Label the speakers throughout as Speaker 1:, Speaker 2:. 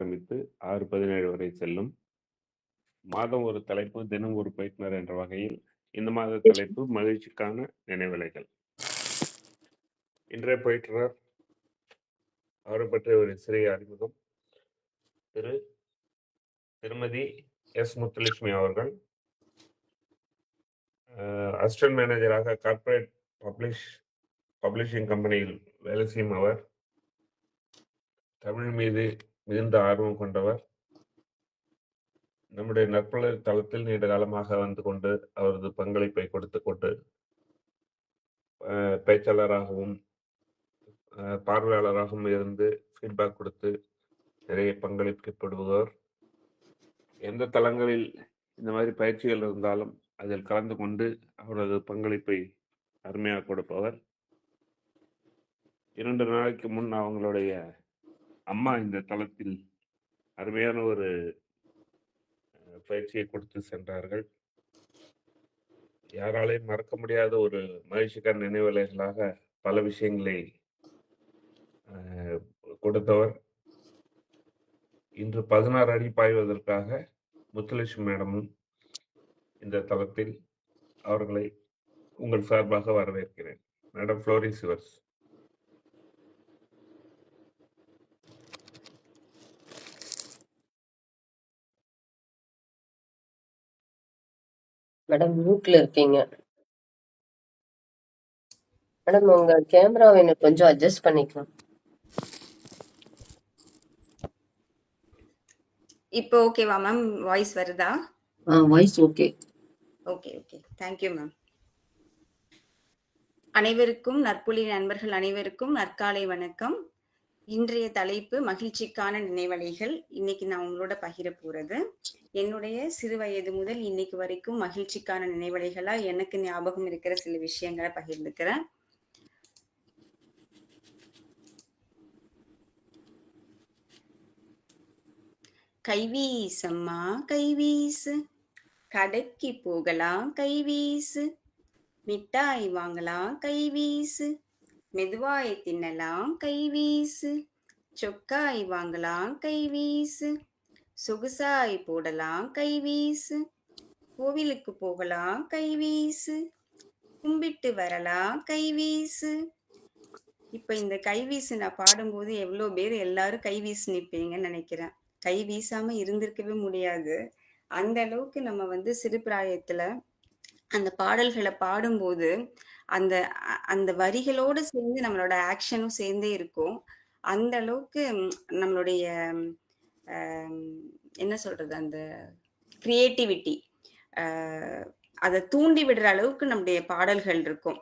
Speaker 1: அஸ்தமித்து 6:17 வரை செல்லும். மாதம் ஒரு தலைப்பு, தினம் ஒரு பயிற்றுனர் என்ற வகையில் இந்த மாத தலைப்பு மகிழ்ச்சிக்கான நினைவலைகள். இன்றைய பயிற்றுனர், அவரை பற்றிய ஒரு சிறிய அறிமுகம். திருமதி எஸ். முத்துலட்சுமி அவர்கள் அசிஸ்டன்ட் மேனேஜராக கார்ப்பரேட் பப்ளிஷிங் கம்பெனியில் வேலை செய்யும் அவர் தமிழ் மீது மிகுந்த ஆர்வம் கொண்டவர். நம்முடைய நற்பலர் தளத்தில் நீண்ட காலமாக வந்து கொண்டு அவரது பங்களிப்பை கொடுத்து கொண்டு பேச்சாளராகவும் பார்வையாளராகவும் இருந்து ஃபீட்பேக் கொடுத்து நிறைய பங்களிக்கப்படுபவர். எந்த தளங்களில் இந்த மாதிரி பயிற்சிகள் இருந்தாலும் அதில் கலந்து கொண்டு அவரது பங்களிப்பை அருமையாக கொடுப்பவர். 2 நாளைக்கு முன் அவங்களுடைய அம்மா இந்த தளத்தில் அருமையான ஒரு பயிற்சியை கொடுத்து சென்றார்கள். யாராலையும் மறக்க முடியாத ஒரு மகிழ்ச்சிக்கான நினைவலைகளாக பல விஷயங்களை கொடுத்தவர். இன்று 16 அடி பாய்வதற்காக முத்துலட்சுமி மேடமும் இந்த தளத்தில் அவர்களை உங்கள் சார்பாக வரவேற்கிறேன். Madam, floor is yours.
Speaker 2: Madam மியூட்ல இருக்கீங்க. மேடம் உங்க கேமராவை எனக்கு கொஞ்சம் அட்ஜஸ்ட் பண்ணிக்கலாம்.
Speaker 3: இப்போ ஓகேவா மேம்? வாய்ஸ் வருதா?
Speaker 2: Voice okay.
Speaker 3: Okay okay, thank you ma'am. அனைவருக்கும் நற்புலி நண்பர்கள் அனைவருக்கும் நற்காலை வணக்கம். இன்றைய தலைப்பு மகிழ்ச்சிக்கான நினைவலைகள். இன்னைக்கு நான் உங்களோட பகிர போறது என்னுடைய சிறு வயது முதல் இன்னைக்கு வரைக்கும் மகிழ்ச்சிக்கான நினைவலைகளா எனக்கு ஞாபகம் இருக்கிற சில விஷயங்களை பகிர்ந்துக்கிறேன். கைவீசம்மா கைவீசு, கடைக்கு போகலாம் கைவீசு, மிட்டாய் வாங்கலாம் கைவீசு, மெதுவாய் தின்னலாம் கைவீசு, சொக்காய் வாங்கலாம் கைவீசு, சொகுசாய் போடலாம் கைவீசு, கோவிலுக்கு போகலாம் கைவீசு, கும்பிட்டு வரலாம் கைவீசு. இப்ப இந்த கைவீசு நான் பாடும்போது எவ்வளோ பேர் எல்லாரும் கைவீசு நிற்பீங்கன்னு நினைக்கிறேன். கை வீசாம இருந்திருக்கவே முடியாது. அந்த அளவுக்கு நம்ம சிறு பிராயத்துல அந்த பாடல்களை பாடும்போது அந்த அந்த வரிகளோடு சேர்ந்து நம்மளோட ஆக்ஷனும் சேர்ந்தே இருக்கும். அந்த அளவுக்கு நம்மளுடைய என்ன சொல்றது, அந்த கிரியேட்டிவிட்டி அதை தூண்டி விடுற அளவுக்கு நம்முடைய பாடல்கள் இருக்கும்.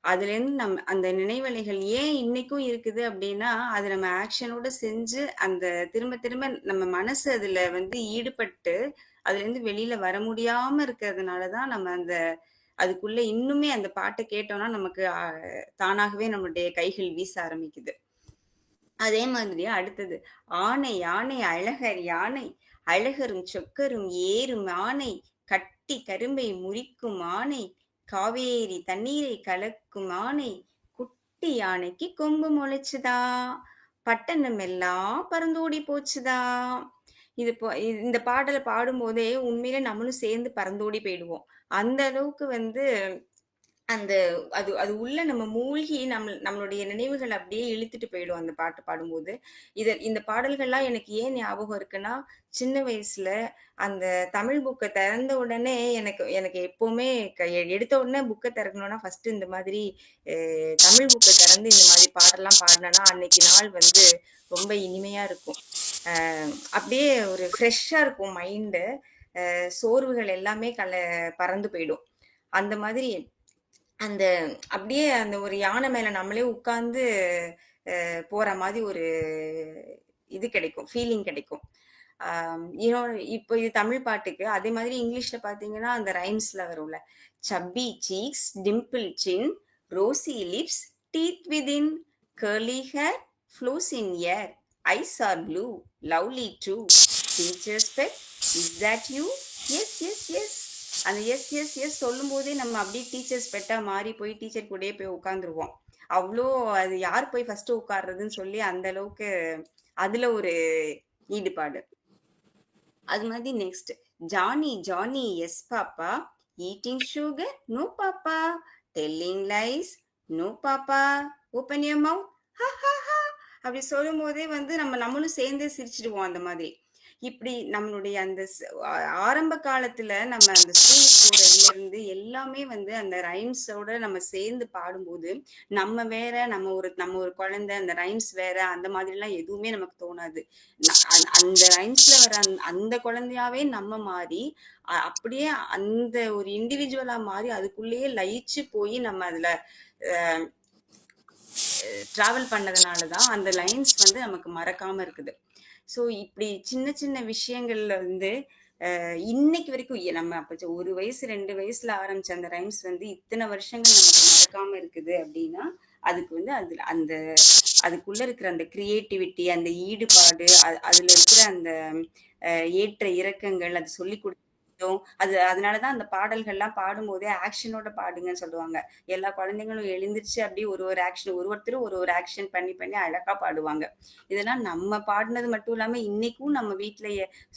Speaker 3: அதுலேருந்து அந்த நினைவலைகள் ஏன் இன்னைக்கும் இருக்குது அப்படின்னா, அது நம்ம ஆக்ஷனோட செஞ்சு அந்த திரும்ப திரும்ப நம்ம மனசு அதுல ஈடுபட்டு அதுல இருந்து வெளியில வர முடியாம இருக்கிறதுனாலதான் நம்ம அதுக்குள்ள இன்னுமே அந்த பாட்டை கேட்டோம்னா நமக்கு தானாகவே நம்மளுடைய கைகள் வீச ஆரம்பிக்குது. அதே மாதிரி அடுத்தது, ஆனை யானை அழகர் யானை, அழகரும் சொக்கரும் ஏறும் ஆனை, கட்டி கரும்பை முறிக்கும் ஆனை, காவேரி தண்ணீரை கலக்கும் ஆனை, குட்டி யானைக்கு கொம்பு முளைச்சுதா, பட்டணம் எல்லாம் பறந்தோடி போச்சுதா. இந்த பாடலை பாடும்போதே உண்மையிலே நம்மளும் சேர்ந்து பறந்தோடி போயிடுவோம். அந்த அளவுக்கு அந்த அது உள்ள நம்ம மூழ்கி நம்மளுடைய நினைவுகள் அப்படியே இழுத்துட்டு போயிடும் அந்த பாட்டு பாடும்போது. இந்த பாடல்கள்லாம் எனக்கு ஏன் ஞாபகம் இருக்குன்னா, சின்ன வயசுல அந்த தமிழ் புக்கை திறந்த உடனே எனக்கு எப்பவுமே எடுத்த உடனே புக்கை திறக்கணும்னா ஃபர்ஸ்ட் இந்த மாதிரி தமிழ் புக்கை திறந்து இந்த மாதிரி பாடலாம் பாடினா அன்னைக்கு நாள் ரொம்ப இனிமையா இருக்கும். அப்படியே ஒரு ஃப்ரெஷ்ஷா இருக்கும் மைண்டு. சோர்வுகள் எல்லாமே பறந்து போயிடும். அந்த மாதிரி அப்படியே அந்த ஒரு யானை மேல நம்மளே உட்கார்ந்து போற மாதிரி ஒரு இது கிடைக்கும், ஃபீலிங் கிடைக்கும். இப்போ இது தமிழ் பாட்டுக்கு. அதே மாதிரி இங்கிலீஷ்ல பாத்தீங்கன்னா அந்த ரைம்ஸ்ல வரும்ல, chubby cheeks, dimple chin, rosy lips, teeth within, curly hair, flows in air, eyes are blue, lovely true, teacher's pet, is that you, yes yes yes. அந்த எஸ் எஸ் எஸ் சொல்லும் போதே நம்ம அப்படியே டீச்சர்ஸ் பெட்டா மாறி போய் டீச்சர் கூடயே போய் உட்காந்துருவோம். அவ்வளோ அது யார் போய் ஃபர்ஸ்ட் உட்கார்றதுன்னு சொல்லி அந்த அளவுக்கு அதுல ஒரு ஈடுபாடு. அது மாதிரி next Johnny Johnny yes papa, eating sugar no papa, telling lies no papa, open your mouth அப்படி சொல்லும் போதே வந்து நம்மளும் சேர்ந்தே சிரிச்சிடுவோம் அந்த மாதிரி. இப்படி நம்மளுடைய அந்த ஆரம்ப காலத்துல நம்ம அந்த ஸ்கூல் போறதுல இருந்து எல்லாமே வந்து அந்த ரைம்ஸோட நம்ம சேர்ந்து பாடும்போது நம்ம வேற நம்ம ஒரு குழந்தை அந்த ரைம்ஸ் வேற அந்த மாதிரி எல்லாம் எதுவுமே நமக்கு தோணாது. அந்த ரைம்ஸ்ல வர அந்த குழந்தையாவே நம்ம மாறி அப்படியே அந்த ஒரு இண்டிவிஜுவலா மாறி அதுக்குள்ளேயே லயிச்சு போய் நம்ம அதுல டிராவல் பண்ணதுனாலதான் அந்த லைன்ஸ் வந்து நமக்கு மறக்காம இருக்குது. ஸோ இப்படி சின்ன சின்ன விஷயங்கள்ல வந்து இன்னைக்கு வரைக்கும் நம்ம அப்ப 1 வயசு 2 வயசுல ஆரம்பிச்ச அந்த ரைம்ஸ் வந்து இத்தனை வருஷங்கள் நமக்கு மறக்காம இருக்குது அப்படின்னா அதுக்கு வந்து அதுக்குள்ள இருக்கிற அந்த கிரியேட்டிவிட்டி, அந்த ஈடுபாடு, அதுல இருக்கிற அந்த ஏற்ற இறக்கங்கள், அது சொல்லி கொடுத்தோம். அதனாலதான் அந்த பாடல்கள்லாம் பாடும்போதே ஆக்ஷனோட பாடுங்கன்னு சொல்லுவாங்க. எல்லா குழந்தைங்களும் எழுந்திருச்சு அப்படியே ஒரு ஆக்ஷன், ஒருத்தரும் ஒரு ஆக்ஷன் பண்ணி பண்ணி அழகா பாடுவாங்க. இதெல்லாம் நம்ம பாடினது மட்டும் இல்லாம இன்னைக்கும் நம்ம வீட்டுல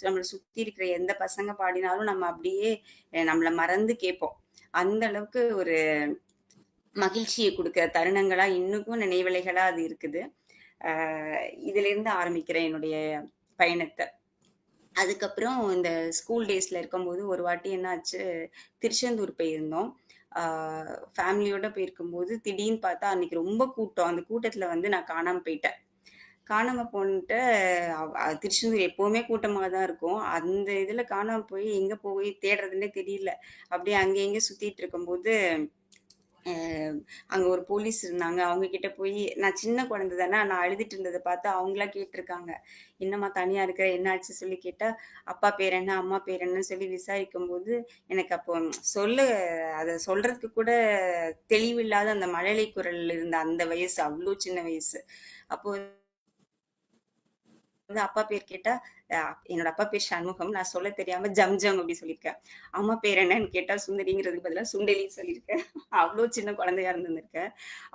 Speaker 3: நம்மளை சுத்தி இருக்கிற எந்த பசங்க பாடினாலும் நம்ம அப்படியே நம்மளை மறந்து கேட்போம். அந்த அளவுக்கு ஒரு மகிழ்ச்சியை கொடுக்கிற தருணங்களா இன்னுக்கும் நினைவலைகளா அது இருக்குது. இதுல இருந்து ஆரம்பிக்கிறேன் என்னுடைய பயணத்தை. அதுக்கப்புறம் இந்த ஸ்கூல் டேஸ்ல இருக்கும்போது ஒரு வாட்டி என்னாச்சு, திருச்செந்தூர் போயிருந்தோம். ஃபேமிலியோட போயிருக்கும்போது திடீர்னு பார்த்தா அன்னைக்கு ரொம்ப கூட்டம். அந்த கூட்டத்துல வந்து நான் காணாம போயிட்டேன். காணாம போன்ட்டு திருச்செந்தூர் எப்பவுமே கூட்டமாக தான் இருக்கும். அந்த இதுல காணாம போய் எங்க போய் தேடுறதுன்னே தெரியல. அப்படியே அங்க எங்க சுத்திட்டு இருக்கும்போது அங்க ஒரு போலீஸ் இருந்தாங்க. அவங்க கிட்ட போய் நான் சின்ன குழந்தை தானே, நான் அழுதுட்டு இருந்ததை பார்த்து அவங்களா கேட்டிருக்காங்க. என்னம்மா தனியா இருக்கிற, என்ன ஆச்சு சொல்லி கேட்டா, அப்பா பேர் என்ன அம்மா பேர் என்னன்னு சொல்லி விசாரிக்கும் போது எனக்கு அப்போ அதை சொல்றதுக்கு கூட தெளிவில்லாத அந்த மழலை குரல் இருந்த அந்த வயசு, அவ்வளோ சின்ன வயசு. அப்போ வந்து அப்பா பேர் கேட்டா, என்னோட அப்பா பேர் சண்முகம், நான் சொல்ல தெரியாம ஜம் அப்படி சொல்லியிருக்கேன். அம்மா பேர் என்னன்னு கேட்டா சுந்தரிங்கிறதுக்கு பதிலாக சுண்டலி சொல்லியிருக்கேன். அவ்வளோ சின்ன குழந்தையா இருந்திருக்கேன்.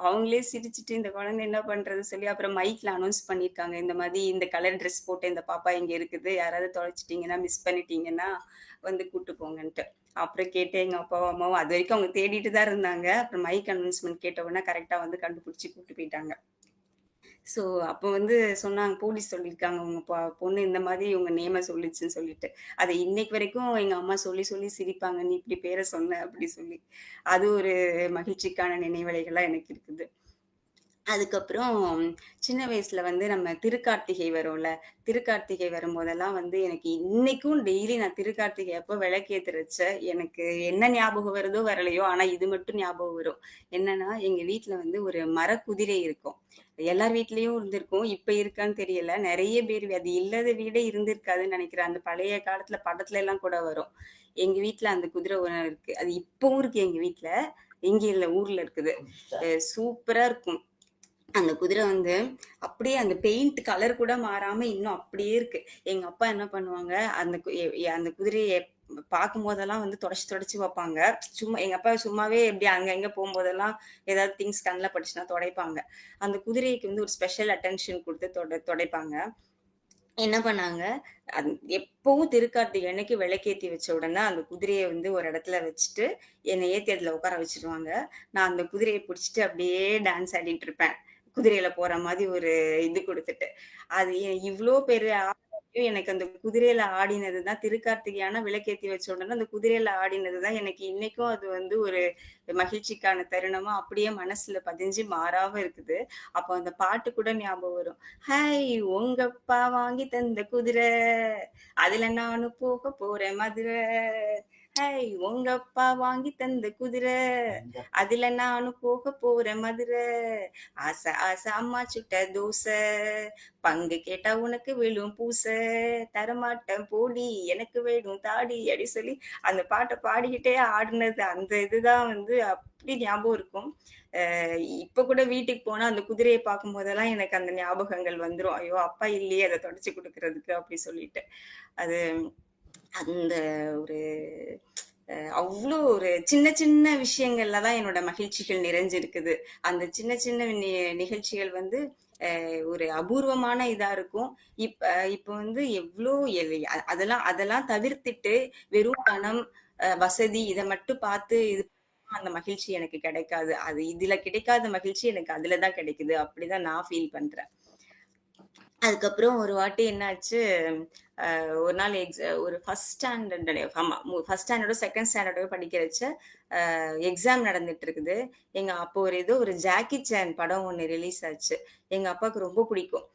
Speaker 3: அவங்களே சிரிச்சுட்டு இந்த குழந்தை என்ன பண்றது சொல்லி அப்புறம் மைக்ல அனௌன்ஸ் பண்ணியிருக்காங்க, இந்த மாதிரி இந்த கலர் ட்ரெஸ் போட்டு இந்த பாப்பா இங்க இருக்குது, யாராவது தொலைச்சிட்டீங்கன்னா மிஸ் பண்ணிட்டீங்கன்னா வந்து கூட்டு போங்கன்ட்டு. அப்புறம் கேட்டு எங்க அப்பாவும் அம்மாவும் அது வரைக்கும் அவங்க தேடிட்டு தான் இருந்தாங்க. அப்புறம் மைக் அனௌன்ஸ்மெண்ட் கேட்ட உடனே கரெக்டா வந்து கண்டுபிடிச்சி கூட்டு போயிட்டாங்க. ஸோ அப்போ வந்து சொன்னாங்க, போலீஸ் சொல்லியிருக்காங்க உங்க பொண்ணு இந்த மாதிரி உங்க நேம சொல்லிச்சுன்னு சொல்லிட்டு. அதை இன்னைக்கு வரைக்கும் எங்க அம்மா சொல்லி சொல்லி சிரிப்பாங்க, நீ இப்படி பேரை சொன்ன அப்படி சொல்லி. அது ஒரு மகிழ்ச்சிக்கான நினைவலைகளா எனக்கு இருக்குது. அதுக்கப்புறம் சின்ன வயசுல வந்து நம்ம திருக்கார்த்திகை வரும்ல, திருக்கார்த்திகை வரும்போதெல்லாம் வந்து எனக்கு இன்னைக்கும் டெய்லி நான் திருக்கார்த்திகை அப்போ விளக்கேத்துறச்ச எனக்கு என்ன ஞாபகம் வருதோ வரலையோ, ஆனா இது மட்டும் ஞாபகம் வரும். என்னன்னா எங்க வீட்டுல வந்து ஒரு மரக்குதிரை இருக்கும். எல்லார் வீட்லயும் இருந்திருக்கும், இப்ப இருக்கான்னு தெரியல. நிறைய பேர் அது இல்லாத வீடே இருந்திருக்காதுன்னு நினைக்கிறேன். அந்த பழைய காலத்துல படத்துல எல்லாம் கூட வரும். எங்க வீட்டுல அந்த குதிரை ஒண்ணு இருக்கு. அது இப்பவும் இருக்கு எங்க வீட்டுல. இங்க இல்ல, ஊர்ல இருக்குது. சூப்பரா இருக்கும். அந்த குதிரை வந்து அப்படியே அந்த பெயிண்ட் கலர் கூட மாறாம இன்னும் அப்படியே இருக்கு. எங்க அப்பா என்ன பண்ணுவாங்க, அந்த குதிரையை பார்க்கும் போதெல்லாம் வந்து தொடச்சு வைப்பாங்க. சும்மா எங்க அப்பா சும்மாவே எப்படி அங்க போகும்போதெல்லாம் ஏதாவது திங்ஸ் கண்ணில் பட்டுச்சுன்னா துடைப்பாங்க. அந்த குதிரைக்கு வந்து ஒரு ஸ்பெஷல் அட்டென்ஷன் கொடுத்து துடைப்பாங்க. என்ன பண்ணாங்க, எப்பவும் திருக்கார்த்திகை அன்னைக்கு விளக்கேத்தி வச்ச உடனே அந்த குதிரையை வந்து ஒரு இடத்துல வச்சுட்டு என்னை ஏத்தி அதுல உட்கார வச்சிருவாங்க. நான் அந்த குதிரையை பிடிச்சிட்டு அப்படியே டான்ஸ் ஆடிட்டு இருப்பேன், குதிரையில போற மாதிரி ஒரு இது கொடுத்துட்டு. அது இவ்வளோ பெரிய எனக்கு அந்த குதிரையில ஆடினதுதான் திருக்கார்த்திகையான விளக்கேத்தி வச்ச உடனே அந்த குதிரையில ஆடினதுதான் எனக்கு இன்னைக்கும் அது வந்து ஒரு மகிழ்ச்சிக்கான தருணமா அப்படியே மனசுல பதிஞ்சு மாறாம இருக்குது. அப்போ அந்த பாட்டு கூட ஞாபகம் வரும். ஹாய் உங்க அப்பா வாங்கி தந்த குதிரை, அதுல நானும் போக போறேன் மதுரை. ஹாய் உங்க அப்பா வாங்கி தந்த குதிரை, அதுல நானும் போக போறேன் மதுரை. ஆசை ஆசை அம்மா சுட்ட தோசை, பங்கு கேட்டா உனக்கு விழும் பூசை, தரமாட்டேன் போடி எனக்கு வேணும் தாடி அப்படி சொல்லி அந்த பாட்டை பாடிக்கிட்டே ஆடினது அந்த இதுதான் வந்து அப்படி ஞாபகம் இருக்கும். இப்ப கூட வீட்டுக்கு போனா அந்த குதிரையை பார்க்கும் போதெல்லாம் எனக்கு அந்த ஞாபகங்கள் வந்துரும். ஐயோ அப்பா இல்லையே அதை தொடச்சு கொடுக்கறதுக்கு அப்படி சொல்லிட்டு. அது அந்த ஒரு அவ்வளோ ஒரு சின்ன சின்ன விஷயங்கள்ல தான் என்னோட மகிழ்ச்சிகள் நிறைஞ்சிருக்குது. அந்த சின்ன சின்ன நிகழ்ச்சிகள் வந்து ஒரு அபூர்வமான இதா இருக்கும். இப்ப இப்ப வந்து எவ்ளோ அதெல்லாம் அதெல்லாம் தவிர்த்துட்டு வெறும் பணம், வசதி இத மட்டும் பார்த்து இது பண்ணா அந்த மகிழ்ச்சி எனக்கு கிடைக்காது. அது இதுல கிடைக்காத மகிழ்ச்சி எனக்கு அதுல தான் கிடைக்குது. அப்படிதான் நான் ஃபீல் பண்றேன். அதுக்கப்புறம் ஒரு வாட்டி என்னாச்சு, ஒரு நாள் ஒரு ஃபர்ஸ்ட் ஸ்டாண்டர்ட் ஆமா. ஃபர்ஸ்ட் ஸ்டாண்டர்டோ, செகண்ட் ஸ்டாண்டர்டோ படிக்கிறச்ச எக்ஸாம் நடந்துட்டு இருக்குது. அப்போ ஒரு ஜாக்கி சான் படம் ஒண்ணு ரிலீஸ் ஆச்சு. எங்க அப்பாவுக்கு ரொம்ப பிடிக்கும்.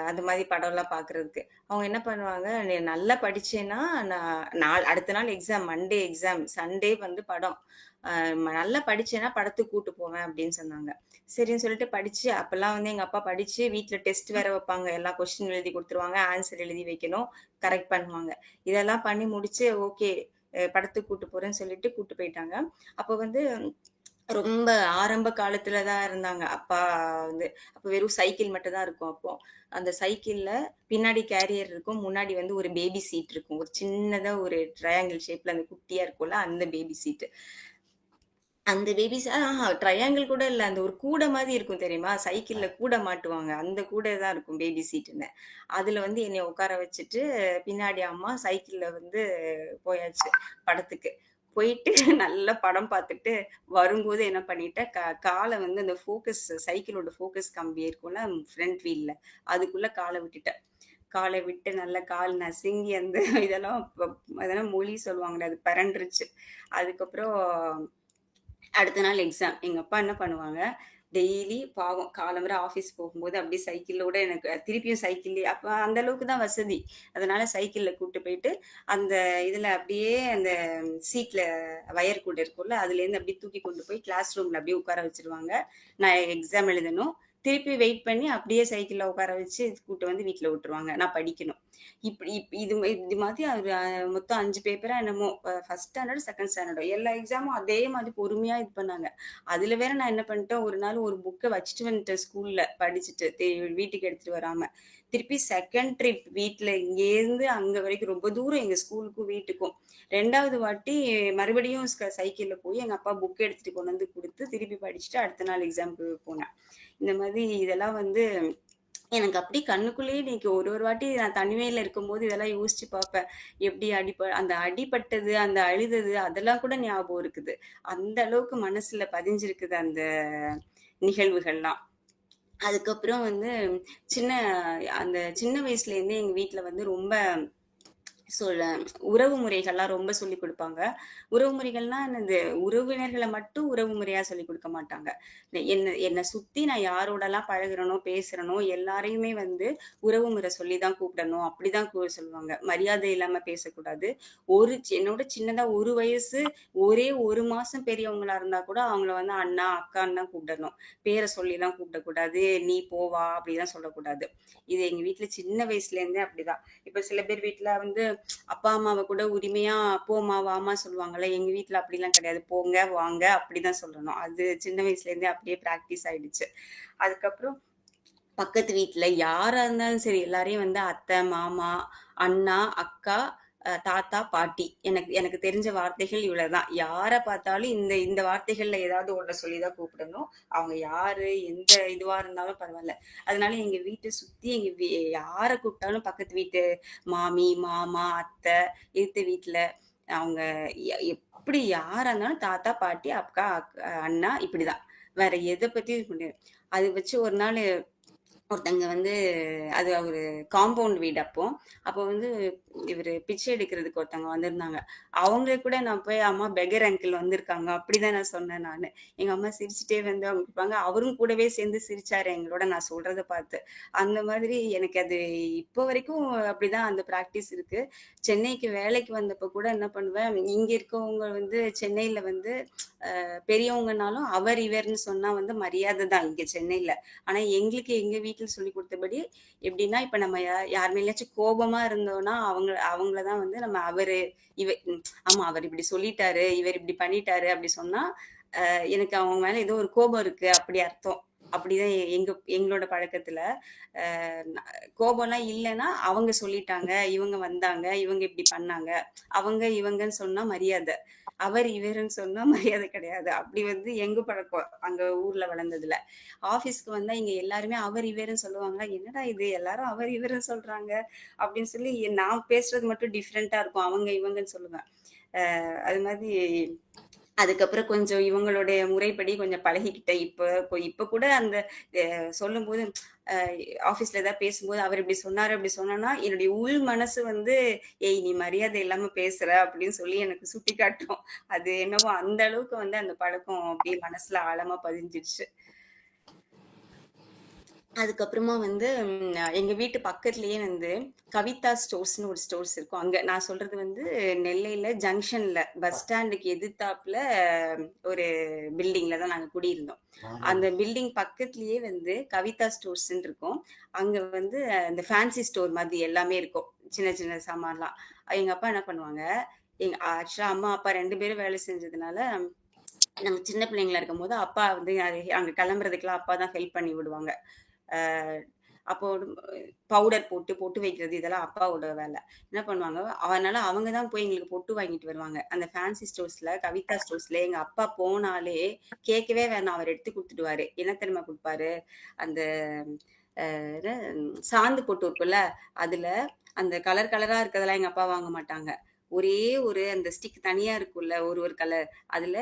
Speaker 3: அந்த மாதிரி படம்லாம் பார்க்கறதுக்கு. அவங்க என்ன பண்ணுவாங்க, "நீ நல்லா படிச்சேன்னா, அடுத்த நாள் எக்ஸாம், மண்டே எக்ஸாம், சண்டே வந்து படம். நல்லா படிச்சேன்னா படத்துக்கு கூட்டு போவேன்" அப்படின்னு சொன்னாங்க. சரின்னு சொல்லிட்டு படிச்சு அப்பல்லாம் வந்து எங்க அப்பா படிச்சு வீட்ல டெஸ்ட் வேற வைப்பாங்க. எல்லா கொஸ்டின் எழுதி குடுத்துருவாங்க. ஆன்சர் எழுதி வைக்கணும். கரெக்ட் பண்ணுவாங்க. இதெல்லாம் பண்ணி முடிச்சு ஓகே படத்துக்கு கூட்டு போறேன்னு சொல்லிட்டு கூட்டு போயிட்டாங்க. அப்ப வந்து ரொம்ப ஆரம்ப காலத்துல தான் இருந்தாங்க. அப்பா வந்து அப்ப வெறும் சைக்கிள் மட்டும் தான் இருக்கும் அப்போ. அந்த சைக்கிள்ல பின்னாடி கேரியர் இருக்கும். முன்னாடி வந்து ஒரு பேபி சீட் இருக்கும். ஒரு சின்னதா ஒரு ட்ரையாங்கிள் ஷேப்ல அந்த குட்டியா இருக்கும்ல, அந்த பேபி சீட். அந்த பேபிஸ் ட்ரையாங்கிள் கூட இல்ல. அந்த ஒரு கூடை மாதிரி இருக்கும் தெரியுமா? சைக்கிள்ல கூடை மாட்டுவாங்க. அந்த கூடை தான் இருக்கும் பேபி சீட்டுன்னு. அதுல வந்து என்னைய உட்கார வச்சுட்டு, பின்னாடி அம்மா சைக்கிள்ல வந்து போயாச்சு படத்துக்கு. போயிட்டு நல்லா படம் பார்த்துட்டு வரும்போது என்ன பண்ணிட்டேன், கால வந்து அந்த சைக்கிளோட ஃபோக்கஸ் கம்பி இருக்கும்ல ஃப்ரண்ட் வீல்ல, அதுக்குள்ள கால விட்டுட்டேன். கால விட்டு நல்லா கால் நசுங்கி அந்த அதெல்லாம் மொழி சொல்லுவாங்கல்ல, அது பெரண்டுருச்சு. அதுக்கப்புறம் அடுத்த நாள் எக்ஸாம். எங்க அப்பா என்ன பண்ணுவாங்க, டெய்லி பாவம் காலம்பற ஆஃபீஸ் போகும்போது அப்படியே சைக்கிளோட எனக்கு திருப்பியும் சைக்கிள்லயே அப்ப அந்த அளவுக்கு தான் வசதி. அதனால சைக்கிள்ல கூட்டு போயிட்டு, அந்த இதுல அப்படியே அந்த சீட்ல வயர் கூடை இருக்கும்ல, அதுலேருந்து அப்படியே தூக்கி கொண்டு போய் கிளாஸ் ரூம்ல அப்படியே உட்கார வச்சுருவாங்க. நான் எக்ஸாம் எழுதணும். திருப்பி வெயிட் பண்ணி அப்படியே சைக்கிள்ல உட்கார வச்சு கூட்டு வந்து வீட்ல விட்டுருவாங்க. நான் படிக்கணும். இப்படி இது மாதிரி ஒரு மொத்தம் 5 பேப்பரா என்னமோ ஃபர்ஸ்ட் ஸ்டாண்டர்ட், செகண்ட் ஸ்டாண்டர்டோ எல்லா எக்ஸாமும் அதே மாதிரி பொறுமையா இது பண்ணாங்க. அதுல வேற நான் என்ன பண்ணிட்டேன், ஒரு நாள் ஒரு புக்க வச்சுட்டு வந்துட்டேன் ஸ்கூல்ல படிச்சுட்டு வீட்டுக்கு எடுத்துட்டு வராம. திருப்பி செகண்ட் ட்ரிப் வீட்ல இங்கேருந்து அங்க வரைக்கும் ரொம்ப தூரம் எங்க ஸ்கூலுக்கும் வீட்டுக்கும். 2வது வாட்டி மறுபடியும் சைக்கிள்ல போய் எங்க அப்பா புக் எடுத்துட்டு கொண்டு வந்து குடுத்து திருப்பி படிச்சுட்டு அடுத்த நாள் எக்ஸாம்க்கு போனேன். இந்த மாதிரி இதெல்லாம் வந்து எனக்கு அப்படியே கண்ணுக்குள்ளேயே இன்னைக்கு ஒரு ஒரு வாட்டி நான் தனிமையில இருக்கும்போது இதெல்லாம் யோசிச்சு பார்ப்பேன். எப்படி அந்த அடிபட்டது, அந்த அழுதது அதெல்லாம் கூட ஞாபகம் இருக்குது. அந்த அளவுக்கு மனசுல பதிஞ்சிருக்குது அந்த நிகழ்வுகள்லாம். அதுக்கப்புறம் வந்து சின்ன சின்ன வயசுல இருந்தே எங்க வீட்ல வந்து ரொம்ப சொல்ல உறவு முறைகள்லாம் ரொம்ப சொல்லிக் கொடுப்பாங்க. உறவு முறைகள்னா என்னது, உறவினர்கள மட்டும் உறவு முறையா சொல்லிக் கொடுக்க மாட்டாங்க. என்ன சுத்தி நான் யாரோடலாம் பழகுறேனோ, பேசுறேனோ எல்லாரையுமே வந்து உறவு முறை சொல்லி தான் கூப்பிடணும். அப்படிதான் சொல்லுவாங்க. மரியாதை இல்லாம பேசக்கூடாது. என்னோட சின்னதா 1 வயசு, ஒரே 1 மாசம் பெரியவங்களா இருந்தா கூட அவங்கள வந்து அண்ணா, அக்கான்னு தான் கூப்பிடணும். பேர சொல்லிலாம் கூப்பிடக்கூடாது. நீ போ, வா அப்படிலாம் சொல்லக்கூடாது. இது எங்க வீட்ல சின்ன வயசுல இருந்தே அப்படிதான். இப்ப சில பேர் வீட்ல வந்து அப்பா அம்மாவை கூட உரிமையா போம்மா வாமா சொல்லுவாங்கல்ல. எங்க வீட்ல அப்படிலாம் கிடையாது. போங்க வாங்க அப்படிதான் சொல்லணும். அது சின்ன வயசுல இருந்தே அப்படியே பிராக்டிஸ் ஆயிடுச்சு. அதுக்கப்புறம் பக்கத்து வீட்ல யாரா இருந்தாலும் சரி எல்லாரையும் வந்து அத்தை, மாமா, அண்ணா, அக்கா, தாத்தா, பாட்டி. எனக்கு எனக்கு தெரிஞ்ச வார்த்தைகள் இவ்வளவுதான். யார பார்த்தாலும் இந்த இந்த வார்த்தைகள்ல ஏதாவது ஒண்ண சொல்லிதான் கூப்பிடணும். அவங்க யாரு எந்த இதுவா இருந்தாலும் பரவாயில்ல. அதனால எங்க வீட்டை சுத்தி யார கூப்பிட்டாலும் பக்கத்து வீட்டு மாமி, மாமா, அத்தை, எதிர்த்த வீட்ல அவங்க எப்படி யாரா இருந்தாலும் தாத்தா, பாட்டி, அக்கா, அண்ணா இப்படிதான். வேற எதை பத்தியும் அது வச்சு ஒரு நாள் ஒருத்தங்க வந்து அது ஒரு காம்பவுண்ட் வீடு அப்போ. அப்போ வந்து இவரு பிச்சை எடுக்கிறதுக்கு ஒருத்தவங்க வந்திருந்தாங்க. அவங்க கூட நான் போய் அம்மா பெகர் அங்கிள் வந்திருக்காங்க அப்படிதான் நான் சொன்னேன் நானு. எங்க அம்மா சிரிச்சுட்டே வந்து அவங்க இருப்பாங்க. அவரும் கூடவே சேர்ந்து சிரிச்சாரு எங்களோட நான் சொல்றத பார்த்து. அந்த மாதிரி எனக்கு அது இப்போ வரைக்கும் அப்படிதான் அந்த பிராக்டிஸ் இருக்கு. சென்னைக்கு வேலைக்கு வந்தப்ப கூட என்ன பண்ணுவேன், இங்க இருக்கவங்க வந்து சென்னையில வந்து பெரியவங்கனாலும் அவர் இவர்னு சொன்னா வந்து மரியாதை தான் இங்க சென்னையில. ஆனா எங்களுக்கு எங்க வீட்டுல சொல்லி கொடுத்தபடி எப்படின்னா, இப்ப நம்ம யார் மேலயாச்சும் கோபமா இருந்தோம்னா அவங்களதான் வந்து நம்ம அவரு ஆமா அவர் இப்படி சொல்லிட்டாரு, இவர் இப்படி பண்ணிட்டாரு அப்படி சொன்னா எனக்கு அவங்க மேல ஏதோ ஒரு கோபம் இருக்கு அப்படி அர்த்தம். அப்படிதான் எங்களோட பழக்கத்துல கோபம்லாம் இல்லைன்னா அவங்க சொல்லிட்டாங்க, இவங்க வந்தாங்க, இவங்க இப்படி பண்ணாங்க, அவங்க இவங்கன்னு சொன்னா மரியாதை. அவர் இவருன்னு சொன்னா மரியாதை கிடையாது. அப்படி வந்து எங்க பழக்கம். அங்க ஊர்ல வளர்ந்ததுல. ஆஃபீஸ்க்கு வந்தா இங்க எல்லாருமே அவர் இவருன்னு சொல்லுவாங்களா, என்னடா இது எல்லாரும் அவர் இவருன்னு சொல்றாங்க அப்படின்னு சொல்லி நான் பேசுறது மட்டும் டிஃப்ரெண்டா இருக்கும். அவங்க இவங்கன்னு சொல்லுவேன். அது மாதிரி அதுக்கப்புறம் கொஞ்சம் இவங்களுடைய முறைப்படி கொஞ்சம் பழகிக்கிட்டேன். இப்ப கூட அந்த சொல்லும்போது ஆஃபீஸ்ல ஏதாவது பேசும்போது அவர் இப்படி சொன்னாரு, அப்படி சொன்னான்னா, என்னுடைய உள் மனசு வந்து, "ஏய் நீ மரியாதை இல்லாம பேசுற" அப்படின்னு சொல்லி எனக்கு சுட்டிக்காட்டும். அது என்னவோ அந்த அளவுக்கு வந்து அந்த பழக்கம் அப்படியே மனசுல ஆழமா பதிஞ்சிருச்சு. அதுக்கப்புறமா வந்து எங்க வீட்டு பக்கத்துலயே வந்து கவிதா ஸ்டோர்ஸ்ன்னு ஒரு ஸ்டோர்ஸ் இருக்கும். அங்க நான் சொல்றது வந்து நெல்லையில ஜங்ஷன்ல பஸ் ஸ்டாண்டுக்கு எதிர்த்தாப்புல ஒரு பில்டிங்ல தான் நாங்க குடியிருந்தோம். அந்த பில்டிங் பக்கத்துலயே வந்து கவிதா ஸ்டோர்ஸ்ன்னு இருக்கும். அங்க வந்து இந்த ஃபேன்சி ஸ்டோர் மாதிரி எல்லாமே இருக்கும். சின்ன சின்ன சாமான்லாம். எங்க அப்பா என்ன பண்ணுவாங்க, ஆக்சுவலா அம்மா, அப்பா 2 பேரும் வேலை செஞ்சதுனால, நாங்க சின்ன பிள்ளைங்களா இருக்கும்போது அப்பா வந்து அங்க கிளம்புறதுக்குலாம் அப்பா தான் ஹெல்ப் பண்ணி விடுவாங்க. அ அப்போ பவுடர் போட்டு பொட்டு வைக்கிறது இதெல்லாம் அப்பாவோட வேலை. என்ன பண்ணுவாங்க, அதனால அவங்க தான் போய் எங்களுக்கு பொட்டு வாங்கிட்டு வருவாங்க. அந்த ஃபேன்சி ஸ்டோர்ஸ்ல, கவிதா ஸ்டோர்ஸ்ல எங்க அப்பா போனாலே கேட்கவே வேணாம். அவர் எடுத்து குடுத்துடுவாரு. என்ன தெரியுமா குடுப்பாரு? அந்த என்ன சாந்து பொட்டு இருக்குல்ல, அதுல அந்த கலர் கலரா இருக்கிறதெல்லாம் எங்க அப்பா வாங்க மாட்டாங்க. ஒரே ஒரு அந்த ஸ்டிக் தனியா இருக்கும்ல, ஒரு ஒரு கலர். அதுல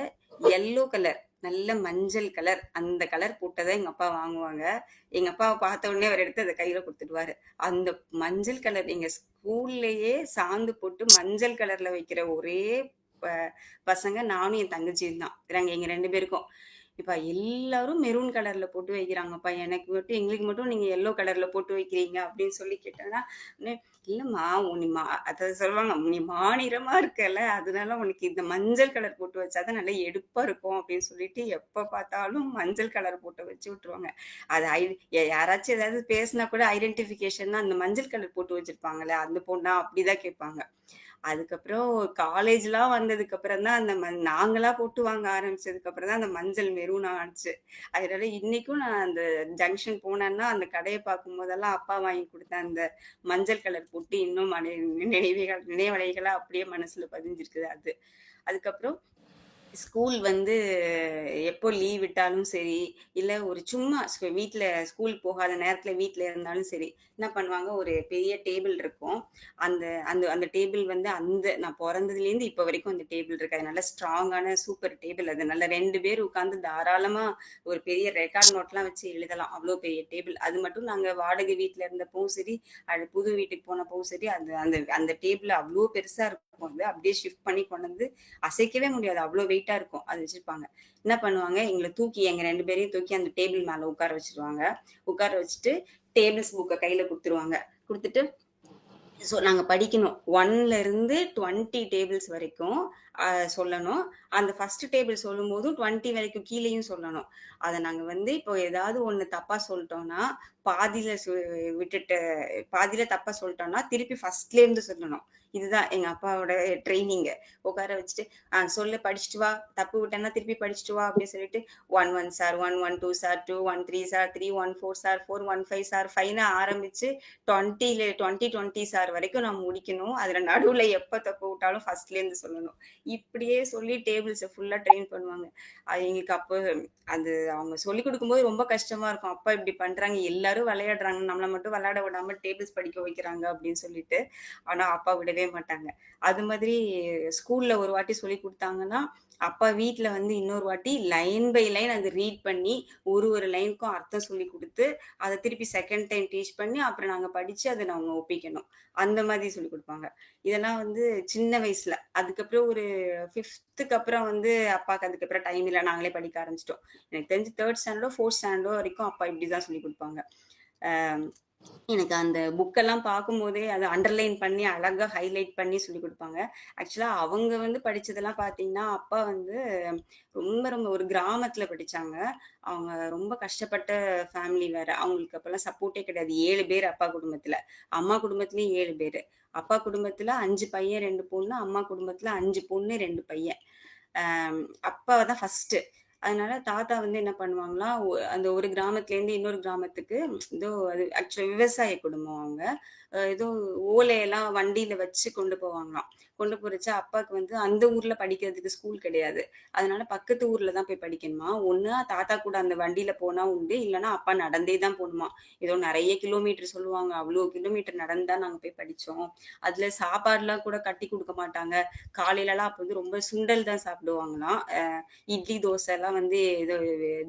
Speaker 3: எல்லோ கலர், நல்ல மஞ்சள் கலர், அந்த கலர் போட்டத எங்க அப்பா வாங்குவாங்க. எங்க அப்பாவ பார்த்த உடனே அவர் எடுத்து அத கையில குடுத்துடுவாரு. அந்த மஞ்சள் கலர் எங்க ஸ்கூல்லயே சாந்து போட்டு மஞ்சள் கலர்ல வைக்கிற ஒரே ப பசங்க நானும் என் தங்கச்சியும் தான். நாங்க எங்க 2 பேருக்கும். இப்ப எல்லாரும் மெரூன் கலர்ல போட்டு வைக்கிறாங்கப்பா. எங்களுக்கு மட்டும் நீங்க எல்லோ கலர்ல போட்டு வைக்கிறீங்க அப்படின்னு சொல்லி கேட்டாங்கன்னா, உடனே இல்லம்மா நீ அத சொல்லுவாங்க, "நீ மாநிறமா இருக்கல்ல, அதனால உனக்கு இந்த மஞ்சள் கலர் போட்டு வச்சா தான் நல்லா எடுப்பா இருக்கும்" அப்படின்னு சொல்லிட்டு எப்ப பார்த்தாலும் மஞ்சள் கலர் போட்டு வச்சு விட்டுருவாங்க. அது யாராச்சும் ஏதாவது பேசினா கூட ஐடென்டிஃபிகேஷன்னா அந்த மஞ்சள் கலர் போட்டு வச்சிருப்பாங்கல்ல, அந்த பொண்ணா அப்படிதான் கேட்பாங்க. அதுக்கப்புறம் காலேஜ்லாம் வந்ததுக்கு அப்புறம் தான் அந்த நாங்களா போட்டு வாங்க ஆரம்பிச்சதுக்கு அப்புறம் தான் அந்த மஞ்சள் மெரூன் ஆச்சு. அதனால இன்னைக்கும் நான் அந்த ஜங்ஷன் போனேன்னா அந்த கடைய பார்க்கும்போதெல்லாம் அப்பா வாங்கி குடுத்த அந்த மஞ்சள் கலர் பொட்டு இன்னும் நினைவலைகளா அப்படியே மனசுல பதிஞ்சிருக்குது அது. அதுக்கப்புறம் ஸ்கூல் வந்து எப்போ லீவ் விட்டாலும் சரி, இல்ல ஒரு சும்மா வீட்ல ஸ்கூல் போகாத நேரத்துல வீட்ல இருந்தாலும் சரி, என்ன பண்ணுவாங்க, ஒரு பெரிய டேபிள் இருக்கும். அந்த அந்த அந்த டேபிள் வந்து நான் பொறந்ததுலேருந்து இப்ப வரைக்கும் அந்த டேபிள் இருக்கு. அது நல்ல ஸ்ட்ராங்கான சூப்பர் டேபிள் அது. நல்ல 2 பேர் உட்கார்ந்து தாராளமா ஒரு பெரிய ரெக்கார்ட் நோட்லாம் வச்சு எழுதலாம். அவ்ளோ பெரிய டேபிள். அது மட்டும் நாங்க வாடகை வீட்ல இருந்தப்பவும் சரி, புது வீட்டுக்கு போனப்பவும் சரி, அந்த அந்த அந்த டேபிள் அவ்ளோ பெருசா இருக்கும் அது. அப்படியே ஷிஃப்ட் பண்ணி கொண்டு வந்து அசைக்கவே முடியாது. அவ்ளோ வெயிட்டா இருக்கும். அது வச்சிருப்பாங்க. என்ன பண்ணுவாங்க, எங்க 2 பேரையும் தூக்கி அந்த டேபிள் மேல உட்கார வச்சுருவாங்க. உட்கார வச்சுட்டு டேபிள்ஸ் புக்க கையில குடுத்துருவாங்க. குடுத்துட்டு நாங்க படிக்கணும். 1ல இருந்து 20 டேபிள்ஸ் வரைக்கும் சொல்லணும். அந்த ஃபர்ஸ்ட் டேபிள் சொல்லும்போதும் 20 வரைக்கும் கீழயும் சொல்லணும். அத நாங்க வந்து இப்போ ஏதாவது ஒண்ணு தப்பா சொல்ட்டோம்னா, பாதியில விட்டுட்டு பாதியில தப்பா சொல்ட்டோம்னா, திருப்பி ஃபர்ஸ்ட்ல இருந்து சொல்லணும். இதுதான் எங்க அப்பாவோட ட்ரெய்னிங்கு. உட்கார வச்சுட்டு, சொல்லு படிச்சுட்டு வா. தப்பு விட்டேன்னா திருப்பி படிச்சுட்டு வா" அப்படின்னு சொல்லிட்டு 1 1 sir 1 1 2 sir 2 1 3 sir 3 1 4 sir 4 1 5 sir 5ன்னு ஆரம்பிச்சு 20 சார் வரைக்கும் நான் முடிக்கணும். அதுல நடுவுல எப்ப தப்பு விட்டாலும் ஃபர்ஸ்ட்ல இருந்து சொல்லணும். இப்படியே சொல்லி டேபிள்ஸ ஃபுல்லா ட்ரெயின் பண்ணுவாங்க. அது எங்களுக்கு அப்போ அது அவங்க சொல்லிக் குடுக்கும்போது ரொம்ப கஷ்டமா இருக்கும். அப்பா இப்படி பண்றாங்க, எல்லாரும் விளையாடுறாங்க, நம்மள மட்டும் விளையாட விடாம டேபிள்ஸ் படிக்க வைக்கிறாங்க அப்படின்னு சொல்லிட்டு. ஆனா அப்பா விடவே மாட்டாங்க. அது மாதிரி ஸ்கூல்ல ஒரு வாட்டி சொல்லிக் குடுத்தாங்கன்னா, அப்பா வீட்ல வந்து இன்னொரு வாட்டி லைன் பை லைன் அது ரீட் பண்ணி, ஒரு ஒரு லைனுக்கும் அர்த்தம் சொல்லிக் குடுத்து, அத திருப்பி செகண்ட் டைம் டீச் பண்ணி, அப்புறம் நாங்க படிச்சு அத நாங்க ஒப்பிக்கணும். அந்த மாதிரி சொல்லிக் குடுப்பாங்க. இதெல்லாம் வந்து சின்ன வயசுல. அதுக்கப்புறம் ஒரு 5த்துக்கு அப்புறம் வந்து அப்பாக்கு அதுக்கப்புறம் டைம் இல்ல. நாங்களே படிக்க ஆரம்பிச்சுட்டோம். எனக்கு தெரிஞ்சு 3 ஸ்டாண்டர்டோ, 4 ஸ்டாண்டர்டோ வரைக்கும் அப்பா இப்படிதான் சொல்லிக் குடுப்பாங்க. அ எனக்கு அந்த புக்கெல்லாம் பார்க்கும்போதே அத அண்டர்லைன் பண்ணி, அழகா ஹைலைட் பண்ணி சொல்லிக் குடுப்பாங்க. ஆக்சுவலா அவங்க வந்து படிச்சதெல்லாம் பார்த்தீங்கன்னா, அப்பா வந்து ரொம்ப ரொம்ப ஒரு கிராமத்துல படிச்சாங்க. அவங்க ரொம்ப கஷ்டப்பட்ட ஃபேமிலி வேற. அவங்களுக்கு அப்பலாம் சப்போர்ட்டே கிடையாது. 7 பேர் அப்பா குடும்பத்துல. அம்மா குடும்பத்திலயும் 7 பேரு. அப்பா குடும்பத்துல 5 பையன், 2 பொண்ணு. அம்மா குடும்பத்துல 5 பொண்ணு, 2 பையன். அ அப்பா தான் ஃபர்ஸ்ட்டு. அதனால தாத்தா வந்து என்ன பண்ணுவாங்களாம், அந்த ஒரு கிராமத்துலேருந்து இன்னொரு கிராமத்துக்கு அது ஆக்சுவலா விவசாய குடும்பம் அவங்க. ஏதோ ஓலையெல்லாம் வண்டியில வச்சு கொண்டு போவாங்களாம். கொண்டு போறச்ச அப்பாவுக்கு வந்து அந்த ஊர்ல படிக்கிறதுக்கு ஸ்கூல் கிடையாது. அதனால பக்கத்து ஊர்ல தான் போய் படிக்கணுமா. ஒண்ணு தாத்தா கூட அந்த வண்டியில போனா உண்டு. இல்லன்னா அப்பா நடந்தே தான் போணுமா. ஏதோ நெறைய கிலோமீட்டர் சொல்லுவாங்க. அவ்ளோ கிலோமீட்டர் நடந்து தான் நாங்க போய் படிச்சோம். அதுல சாப்பாடுலாம் கூட கட்டி குடுக்க மாட்டாங்க. காலையிலலாம் அப்ப வந்து ரொம்ப சுண்டல் தான் சாப்பிடுவாங்களாம். இட்லி, தோசைலாம் வந்து ஏதோ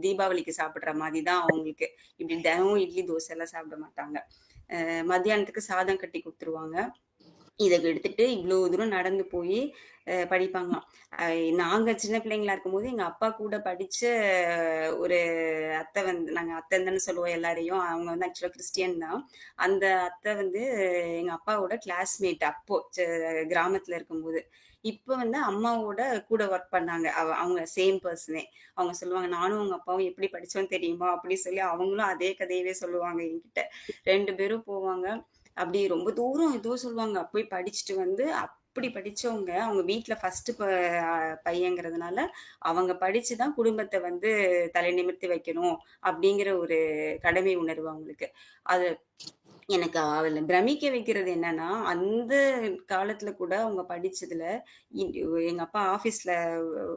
Speaker 3: தீபாவளிக்கு சாப்பிடுற மாரி தான் அவங்களுக்கு. இப்படி தினமும் இட்லி, தோசைலாம் சாப்பிட மாட்டாங்க. மத்தியானத்துக்கு சாதம் கட்டி குடுத்துருவாங்க. இத எடுத்துட்டு இவ்ளோ தூரம் நடந்து போயி படிப்பாங்களாம். அ நாங்க சின்ன பிள்ளைங்களா இருக்கும்போது, எங்க அப்பா கூட படிச்ச ஒரு அத்தை வந்து நாங்க அத்தைன்னு தானே சொல்லுவோம் எல்லாரையும். அவங்க வந்து ஆக்சுவலா கிறிஸ்டியன் தான். அந்த அத்தை வந்து எங்க அப்பாவோட கிளாஸ்மேட் அப்போ கிராமத்துல இருக்கும்போது. இப்ப வந்து அம்மாவோட கூட ஒர்க் பண்ணாங்க. அவங்க சேம் பெர்சனே. அவங்க சொல்லுவாங்க, "நானும் உங்க அப்பாவும் எப்படி படிச்சோம் தெரியுமா?" அப்படி சொல்லி அவங்களும் அதே கதையவே சொல்லுவாங்க என்கிட்ட. 2 பேரும் போவாங்க. அப்படி ரொம்ப தூரம் ஏதோ சொல்லுவாங்க. போய் படிச்சுட்டு வந்து அப்படி படிச்சவங்க, அவங்க வீட்ல ஃபர்ஸ்ட் பையங்கிறதுனால, அவங்க படிச்சு தான் குடும்பத்த வந்து தலை நிமிர்த்தி வைக்கணும் அப்படிங்கிற ஒரு கடமை உணர்வு அவங்களுக்கு. அது எனக்கு அவள பிரமிக்க வைக்கிறது என்னன்னா, அந்த காலத்துல கூட அவங்க படிச்சதுல, இ எங்க அப்பா ஆஃபீஸ்ல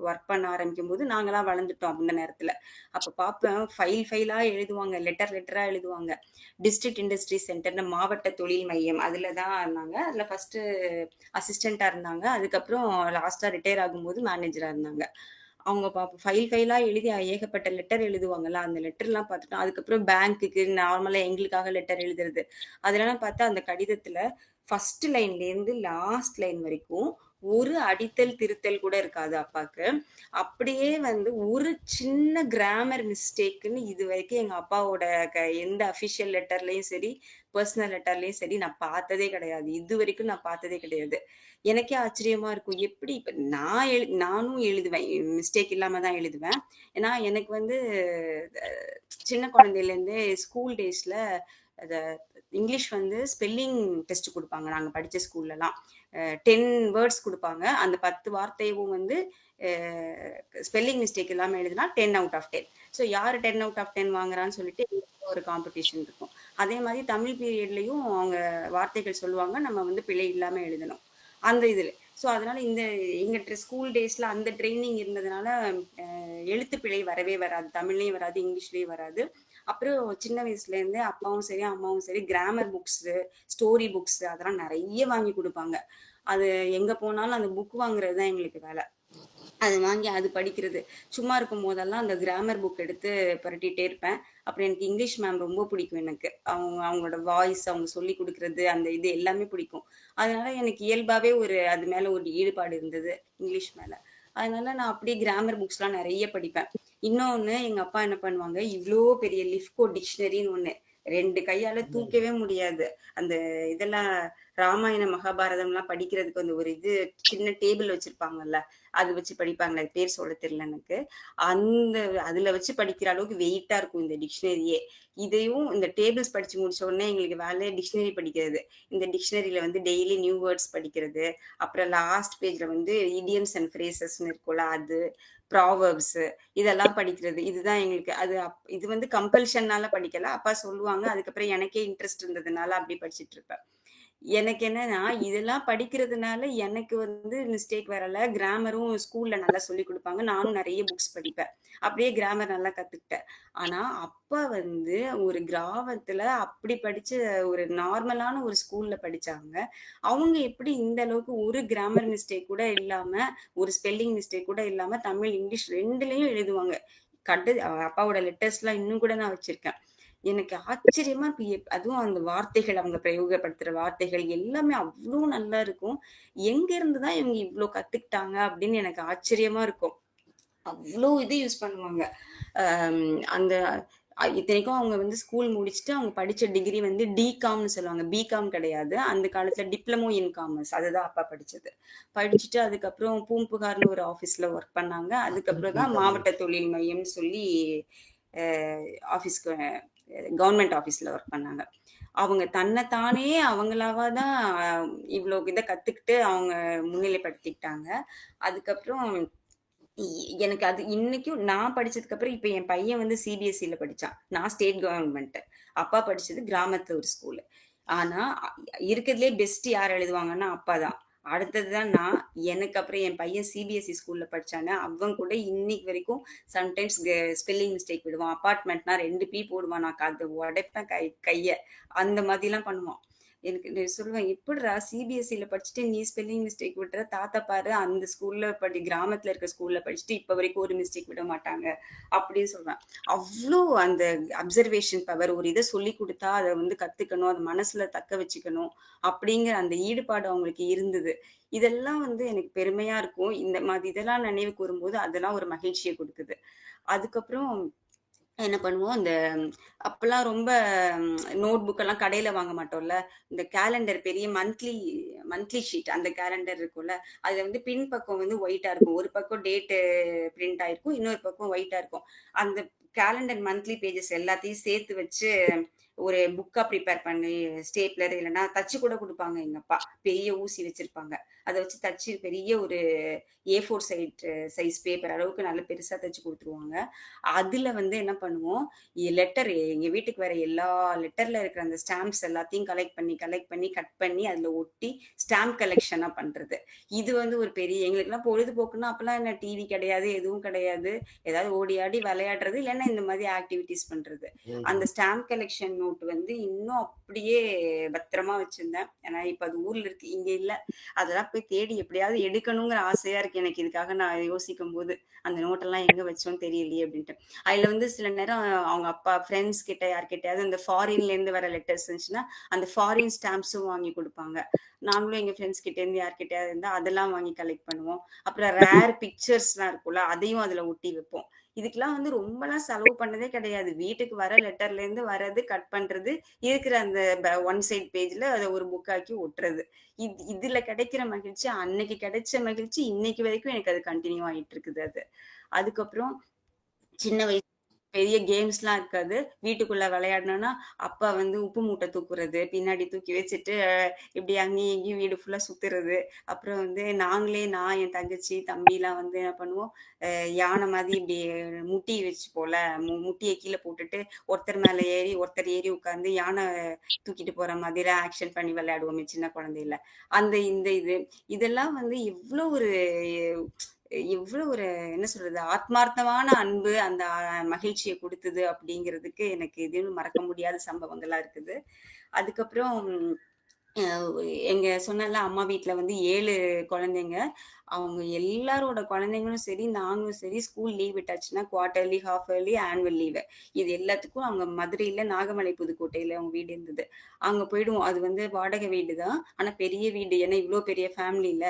Speaker 3: ஒர்க் பண்ண ஆரம்பிக்கும்போது, நாங்கலாம் வளர்ந்துட்டோம் அந்த நேரத்துல. அப்ப பார்ப்பேன் ஃபைலா எழுதுவாங்க. லெட்டரா எழுதுவாங்க. டிஸ்ட்ரிக்ட் இண்டஸ்ட்ரி சென்டர்ன்னு மாவட்ட தொழில் மையம். அதுல தான் இருந்தாங்க. அதுல ஃபர்ஸ்ட்டு அசிஸ்டன்ட்டா இருந்தாங்க. அதுக்கப்புறம் லாஸ்ட்டா ரிட்டயர் ஆகும்போது மேனேஜரா இருந்தாங்க. அவங்க பாப்போம் ஃபைலா எழுதி ஏகப்பட்ட லெட்டர் எழுதுவாங்கல்ல, அந்த லெட்டர்லாம் பார்த்துட்டு அதுக்கப்புறம் பேங்க்குக்கு நார்மலா எங்களுக்காக லெட்டர் எழுதுறது. அதெல்லாம் பார்த்தா அந்த கடிதத்துல ஃபர்ஸ்ட் லைன்லேருந்து லாஸ்ட் லைன் வரைக்கும் ஒரு அடித்தல், திருத்தல் கூட இருக்காது அப்பாக்கு. அப்படியே வந்து ஒரு சின்ன கிராமர் மிஸ்டேக்குன்னு இதுவரைக்கும் எங்க அப்பாவோட எந்த அஃபிஷியல் லெட்டர்லயும் சரி, பெர்சனல் லெட்டர்லயும் சரி நான் பார்த்ததே கிடையாது. இதுவரைக்கும் நான் பார்த்ததே கிடையாது. எனக்கே ஆச்சரியமா இருக்கும். எப்படி இப்ப நானும் எழுதுவேன். மிஸ்டேக் இல்லாம தான் எழுதுவேன். ஏன்னா எனக்கு வந்து அ சின்ன குழந்தையிலேருந்தே ஸ்கூல் டேஸ்ல அத இங்கிலீஷ் வந்து ஸ்பெல்லிங் டெஸ்ட் குடுப்பாங்க. நாங்க படிச்ச ஸ்கூல்லலாம். 10 வேர்ட்ஸ் குடுப்பாங்க. அந்த 10 வார்த்தையும் வந்து அ ஸ்பெல்லிங் மிஸ்டேக் இல்லாம எழுதுனா 10 அவுட் ஆஃப் 10. ஸோ யாரு 10 அவுட் ஆஃப் 10 வாங்குறான்னு சொல்லிட்டு எங்களுக்குள்ள ஒரு காம்படிஷன் இருக்கும். அதே மாரி தமிழ் பீரியட்லயும் அவங்க வார்த்தைகள் சொல்லுவாங்க. நம்ம வந்து பிழை இல்லாம எழுதணும். அந்த இதுல. ஸோ அதனால இந்த எங்க ஸ்கூல் டேஸ்ல அந்த ட்ரெய்னிங் இருந்ததுனால எழுத்து பிழை வரவே வராது. தமிழ்லயும் வராது, இங்கிலீஷ்லயும் வராது. அப்புறம் சின்ன வயசுலேருந்தே அப்பாவும் சரி, அம்மாவும் சரி கிராமர் புக்ஸு, ஸ்டோரி புக்ஸு அதெல்லாம் நெறைய வாங்கி குடுப்பாங்க. அது எங்க போனாலும் அந்த புக் வாங்குறது தான் எங்களுக்கு வேல. அது வாங்கி அது படிக்கிறது. சும்மா இருக்கும்போதெல்லாம் அந்த கிராமர் புக் எடுத்து புரட்டிட்டே இருப்பேன். அப்புறம் எனக்கு இங்கிலீஷ் மேம் ரொம்ப பிடிக்கும் எனக்கு. அவங்களோட வாய்ஸ், அவங்க சொல்லிக் குடுக்குறது, அந்த இது எல்லாமே பிடிக்கும். அதனால எனக்கு இயல்பாவே அது மேல ஒரு ஈடுபாடு இருந்தது, இங்கிலீஷ் மேல. அதனால நான் அப்படியே கிராமர் புக்ஸ்லாம் நெறைய படிப்பேன். இன்னொன்னு எங்க அப்பா என்ன பண்ணுவாங்க, இவ்ளோ பெரிய லிஃப்கோ டிக்ஷனரின்னு ஒண்ணு. 2 கையால தூக்கவே முடியாது. அந்த இதெல்லாம் ராமாயணம், மகாபாரதம்லாம் படிக்கிறதுக்கு அந்த ஒரு சின்ன டேபிள் வச்சிருப்பாங்கல்ல. அது வச்சு படிப்பாங்களே, அது பேர் சொல்ல தெரியல எனக்கு. அந்த அதுல வச்சு படிக்கிற அளவுக்கு வெயிட்டா இருக்கும் இந்த டிக்ஷனரியே. இதையும் இந்த டேபிள்ஸ் படிச்சு முடிச்ச உடனே எங்களுக்கு வேலையே டிக்ஷனரி படிக்கிறது. இந்த டிக்ஷனரியில வந்து டெய்லி நியூ வேர்ட்ஸ் படிக்கிறது. அப்புறம் லாஸ்ட் பேஜ்ல வந்து இடியம்ஸ் அண்ட் ஃப்ரேசஸ்ன்னு இருக்கும்ல அது, ப்ராவெர்ப்ஸ் இதெல்லாம் படிக்கிறது. இதுதான் எங்களுக்கு இது வந்து கம்பல்ஷன்னால படிக்கல. அப்பா சொல்லுவாங்க. அதுக்கப்புறம் எனக்கே இன்ட்ரெஸ்ட் இருந்ததுனால அப்படி படிச்சுட்டு இருப்பேன். எனக்கு என்னன்னா, இதெல்லாம் படிக்கிறதுனால எனக்கு வந்து மிஸ்டேக் வரல. கிராமரும் ஸ்கூல்ல நல்லா சொல்லிக் குடுப்பாங்க. நானும் நெறைய புக்ஸ் படிப்பேன். அப்படியே கிராமர் நல்லா கத்துக்கிட்டேன். ஆனா, அப்பா வந்து ஒரு கிராமத்துல அப்படி படிச்ச ஒரு நார்மலான ஒரு ஸ்கூல்ல படிச்சாங்க. அவங்க எப்படி இந்த அளவுக்கு ஒரு கிராமர் மிஸ்டேக் கூட இல்லாம, ஒரு ஸ்பெல்லிங் மிஸ்டேக் கூட இல்லாம தமிழ், இங்கிலீஷ் 2லயும் எழுதுவாங்க. அப்பாவோட லெட்டர்ஸ்லாம் இன்னும் கூட நான் வச்சிருக்கேன். எனக்கு ஆச்சரியமா இருக்கு. அதுவும் அந்த வார்த்தைகள் அவங்க பிரயோகப்படுத்துற வார்த்தைகள் எல்லாமே அவ்ளோ நல்லா இருக்கும். எங்க இருந்து தான் இவங்க இவ்ளோ கத்துக்கிட்டாங்க அப்படின்னு எனக்கு ஆச்சரியமா இருக்கும். அவ்ளோ இது யூஸ் பண்ணுவாங்க. அம் அந்த இத்தனைக்கும் அவங்க வந்து ஸ்கூல் முடிச்சுட்டு அவங்க படிச்ச டிகிரி வந்து டிகாம்னு சொல்லுவாங்க. பிகாம் கிடையாது. அந்த காலத்துல டிப்ளமோ இன் காமர்ஸ் அதுதான் அப்பா படிச்சது. படிச்சுட்டு அதுக்கப்புறம் பூம்புகார்னு ஒரு ஆஃபீஸ்ல ஒர்க் பண்ணாங்க. அதுக்கப்புறம் தான் மாவட்ட தொழில் மையம்னு சொல்லி அ ஆஃபீஸ்க்கு கவர்மெண்ட் ஆஃபீஸ்ல ஒர்க் பண்ணாங்க. அவங்க தன்னைத்தானே அவங்களாவா தான் இவ்ளோ இத கத்துக்கிட்டு அவங்க முன்னிலைப்படுத்திக்கிட்டாங்க. அதுக்கப்புறம் இ எனக்கு அது இன்னைக்கும் நான் படிச்சதுக்கு அப்புறம் இப்ப என் பையன் வந்து சிபிஎஸ்இல படிச்சான். நான் ஸ்டேட் கவர்ன்மென்ட். அப்பா படிச்சது கிராமத்து ஒரு ஸ்கூலு. ஆனா இருக்கிறதுலே பெஸ்ட் யார் எழுதுவாங்கன்னா அப்பா தான். அடுத்ததுதான் நான். எனக்கு அப்புறம் என் பையன் சிபிஎஸ்இ ஸ்கூல்ல படிச்சானே, அவன் கூட இன்னைக்கு வரைக்கும் சம்டைம்ஸ் ஸ்பெல்லிங் மிஸ்டேக் விடுவான். அபார்ட்மெண்ட்னா 2 பி போடுவான். நான் அதை உடைப்பேன் கைய. அந்த மாதிரிலாம் பண்ணுவான். எனக்கு நான் சொல்லுவேன், எப்பிட்றா சிபிஎஸ்சில படிச்சுட்டு நீ ஸ்பெல்லிங் மிஸ்டேக் விடுற? தாத்தா பாரு அந்த ஸ்கூல்ல கிராமத்துல இருக்க ஸ்கூல்ல படிச்சுட்டு இப்ப வரைக்கும் ஒரு மிஸ்டேக் விட மாட்டாங்க அப்படின்னு சொல்றேன். அவ்வளோ அந்த அப்சர்வேஷன் பவர், ஒரு இதை சொல்லி கொடுத்தா அதை வந்து கத்துக்கணும், அதை மனசுல தக்க வச்சுக்கணும் அப்படிங்கிற அந்த ஈடுபாடு அவங்களுக்கு இருந்தது. இதெல்லாம் வந்து எனக்கு பெருமையா இருக்கும். இந்த மாதிரி இதெல்லாம் நினைவு கூறும்போது அதெல்லாம் ஒரு மகிழ்ச்சியை கொடுக்குது. அதுக்கப்புறம் என்ன பண்ணுவோம், இந்த அப்பெல்லாம் ரொம்ப நோட் புக் எல்லாம் கடையில வாங்க மாட்டோம்ல. இந்த கேலண்டர் பெரிய மந்த்லி ஷீட், அந்த கேலண்டர் இருக்கும்ல, அதுல வந்து பின் பக்கம் வந்து ஒயிட்டா இருக்கும். ஒரு பக்கம் டேட்டு பிரிண்ட் ஆயிருக்கும், இன்னொரு பக்கம் ஒயிட்டா இருக்கும். அந்த கேலண்டர் மந்த்லி பேஜஸ் எல்லாத்தையும் சேர்த்து வச்சு ஒரு புக்கா ப்ரிப்பேர் பண்ணி ஸ்டேப்லர் இல்லைன்னா தச்சு கூட கொடுப்பாங்க. எங்க அப்பா பெரிய ஊசி வச்சிருப்பாங்க, அதை வச்சு தச்சு பெரிய ஒரு A4 சைஸ் பேப்பர் அளவுக்கு நல்ல பெருசா தச்சு கொடுத்துருவாங்க. அதுல வந்து என்ன பண்ணுவோம், லெட்டர் எங்க வீட்டுக்கு வர எல்லா லெட்டர்ல இருக்கிற அந்த ஸ்டாம்ப்ஸ் எல்லாத்தையும் கலெக்ட் பண்ணி கட் பண்ணி அதுல ஒட்டி ஸ்டாம்ப் கலெக்ஷனா பண்றது. இது வந்து ஒரு பெரிய எங்களுக்குலாம் பொழுதுபோக்குன்னா அப்பெல்லாம் என்ன டிவி கிடையாது, எதுவும் கிடையாது. ஏதாவது ஓடி ஆடி விளையாடுறது, இல்லைன்னா இந்த மாதிரி ஆக்டிவிட்டிஸ் பண்றது. அந்த ஸ்டாம்ப் கலெக்ஷன் நோட் வந்து இன்னும் அப்படியே பத்திரமா வச்சிருந்தேன். ஏன்னா இப்ப அது ஊர்ல இருக்கு, இங்க இல்ல. அதெல்லாம் போய் தேடி எப்படியாவது எடுக்கணுங்கிற ஆசையா இருக்கு எனக்கு. இதுக்காக நான் யோசிக்கும் போது அந்த நோட்டெல்லாம் எங்க வச்சோன்னு தெரியலையே அப்படின்ட்டு. அதுல வந்து சில நேரம் அவங்க அப்பா ஃப்ரெண்ட்ஸ் கிட்ட யார்கிட்டயாவது இந்த ஃபாரின்ல இருந்து வர லெட்டர்ஸ் இருந்துச்சுன்னா அந்த ஃபாரின் ஸ்டாம்ப்ஸும் வாங்கி கொடுப்பாங்க. நாங்களும் எங்க ஃப்ரெண்ட்ஸ் கிட்ட இருந்து யார்கிட்டயாவது இருந்தா அதெல்லாம் வாங்கி கலெக்ட் பண்ணுவோம். அப்புறம் ரேர் பிக்சர்ஸ்லாம் இருக்கும்ல, அதையும் அதுல ஒட்டி வைப்போம். இதுக்கெல்லாம் வந்து ரொம்பலாம் செலவு பண்ணதே கிடையாது. வீட்டுக்கு வர லெட்டர்ல இருந்து வர்றது, கட் பண்றது, இருக்கிற அந்த ஒன் சைட் பேஜ்ல அதை ஒரு புக் ஆக்கி ஒட்டுறது. இதுல கிடைக்கிற மகிழ்ச்சி, அன்னைக்கு கிடைச்ச மகிழ்ச்சி இன்னைக்கு வரைக்கும் எனக்கு அது கண்டினியூ ஆயிட்டு இருக்குது. அது அதுக்கப்புறம் சின்ன வயசு பெரிய கேம்ஸ்லாம் இருக்காது. வீட்டுக்குள்ள விளையாடணும்னா அப்பா வந்து உப்பு மூட்டை தூக்குறது, பின்னாடி தூக்கி வச்சுட்டு இப்படி அங்கேயும் இங்கேயும் வீடு ஃபுல்லா சுத்துறது. அப்புறம் வந்து நாங்களே, நான் என் தங்கச்சி தம்பிலாம் வந்து என்ன பண்ணுவோம், யானை மாதிரி இப்படி முட்டி வச்சு போல முட்டியை கீழே போட்டுட்டு ஒருத்தர் மேல ஏறி ஒருத்தர் ஏறி உட்காந்து யானை தூக்கிட்டு போற மாதிரிலாம் ஆக்ஷன் பண்ணி விளையாடுவோமே சின்ன குழந்தையில. அந்த இந்த இதெல்லாம் வந்து இவ்வளவு ஒரு என்ன சொல்றது, ஆத்மார்த்தமான அன்பு அந்த மகிழ்ச்சியை கொடுத்தது அப்படிங்கிறதுக்கு எனக்கு இதுவும் மறக்க முடியாத சம்பவங்களா இருக்குது. அதுக்கப்புறம் எங்க சொன்னல அம்மா வீட்டுல வந்து 7 குழந்தைங்க. அவங்க எல்லாரோட குழந்தைங்களும் சரி, நாங்களும் சரி, ஸ்கூல் லீவ் விட்டாச்சுன்னா quarterly, half yearly, annual leave, இது எல்லாத்துக்கும் அவங்க மதுரையில நாகமலை புதுக்கோட்டையில அவங்க வீடு இருந்தது. அங்க போயிடுவோம். அது வந்து வாடகை வீடு தான், ஆனா பெரிய வீடு. ஏன்னா இவ்வளோ பெரிய ஃபேமிலியில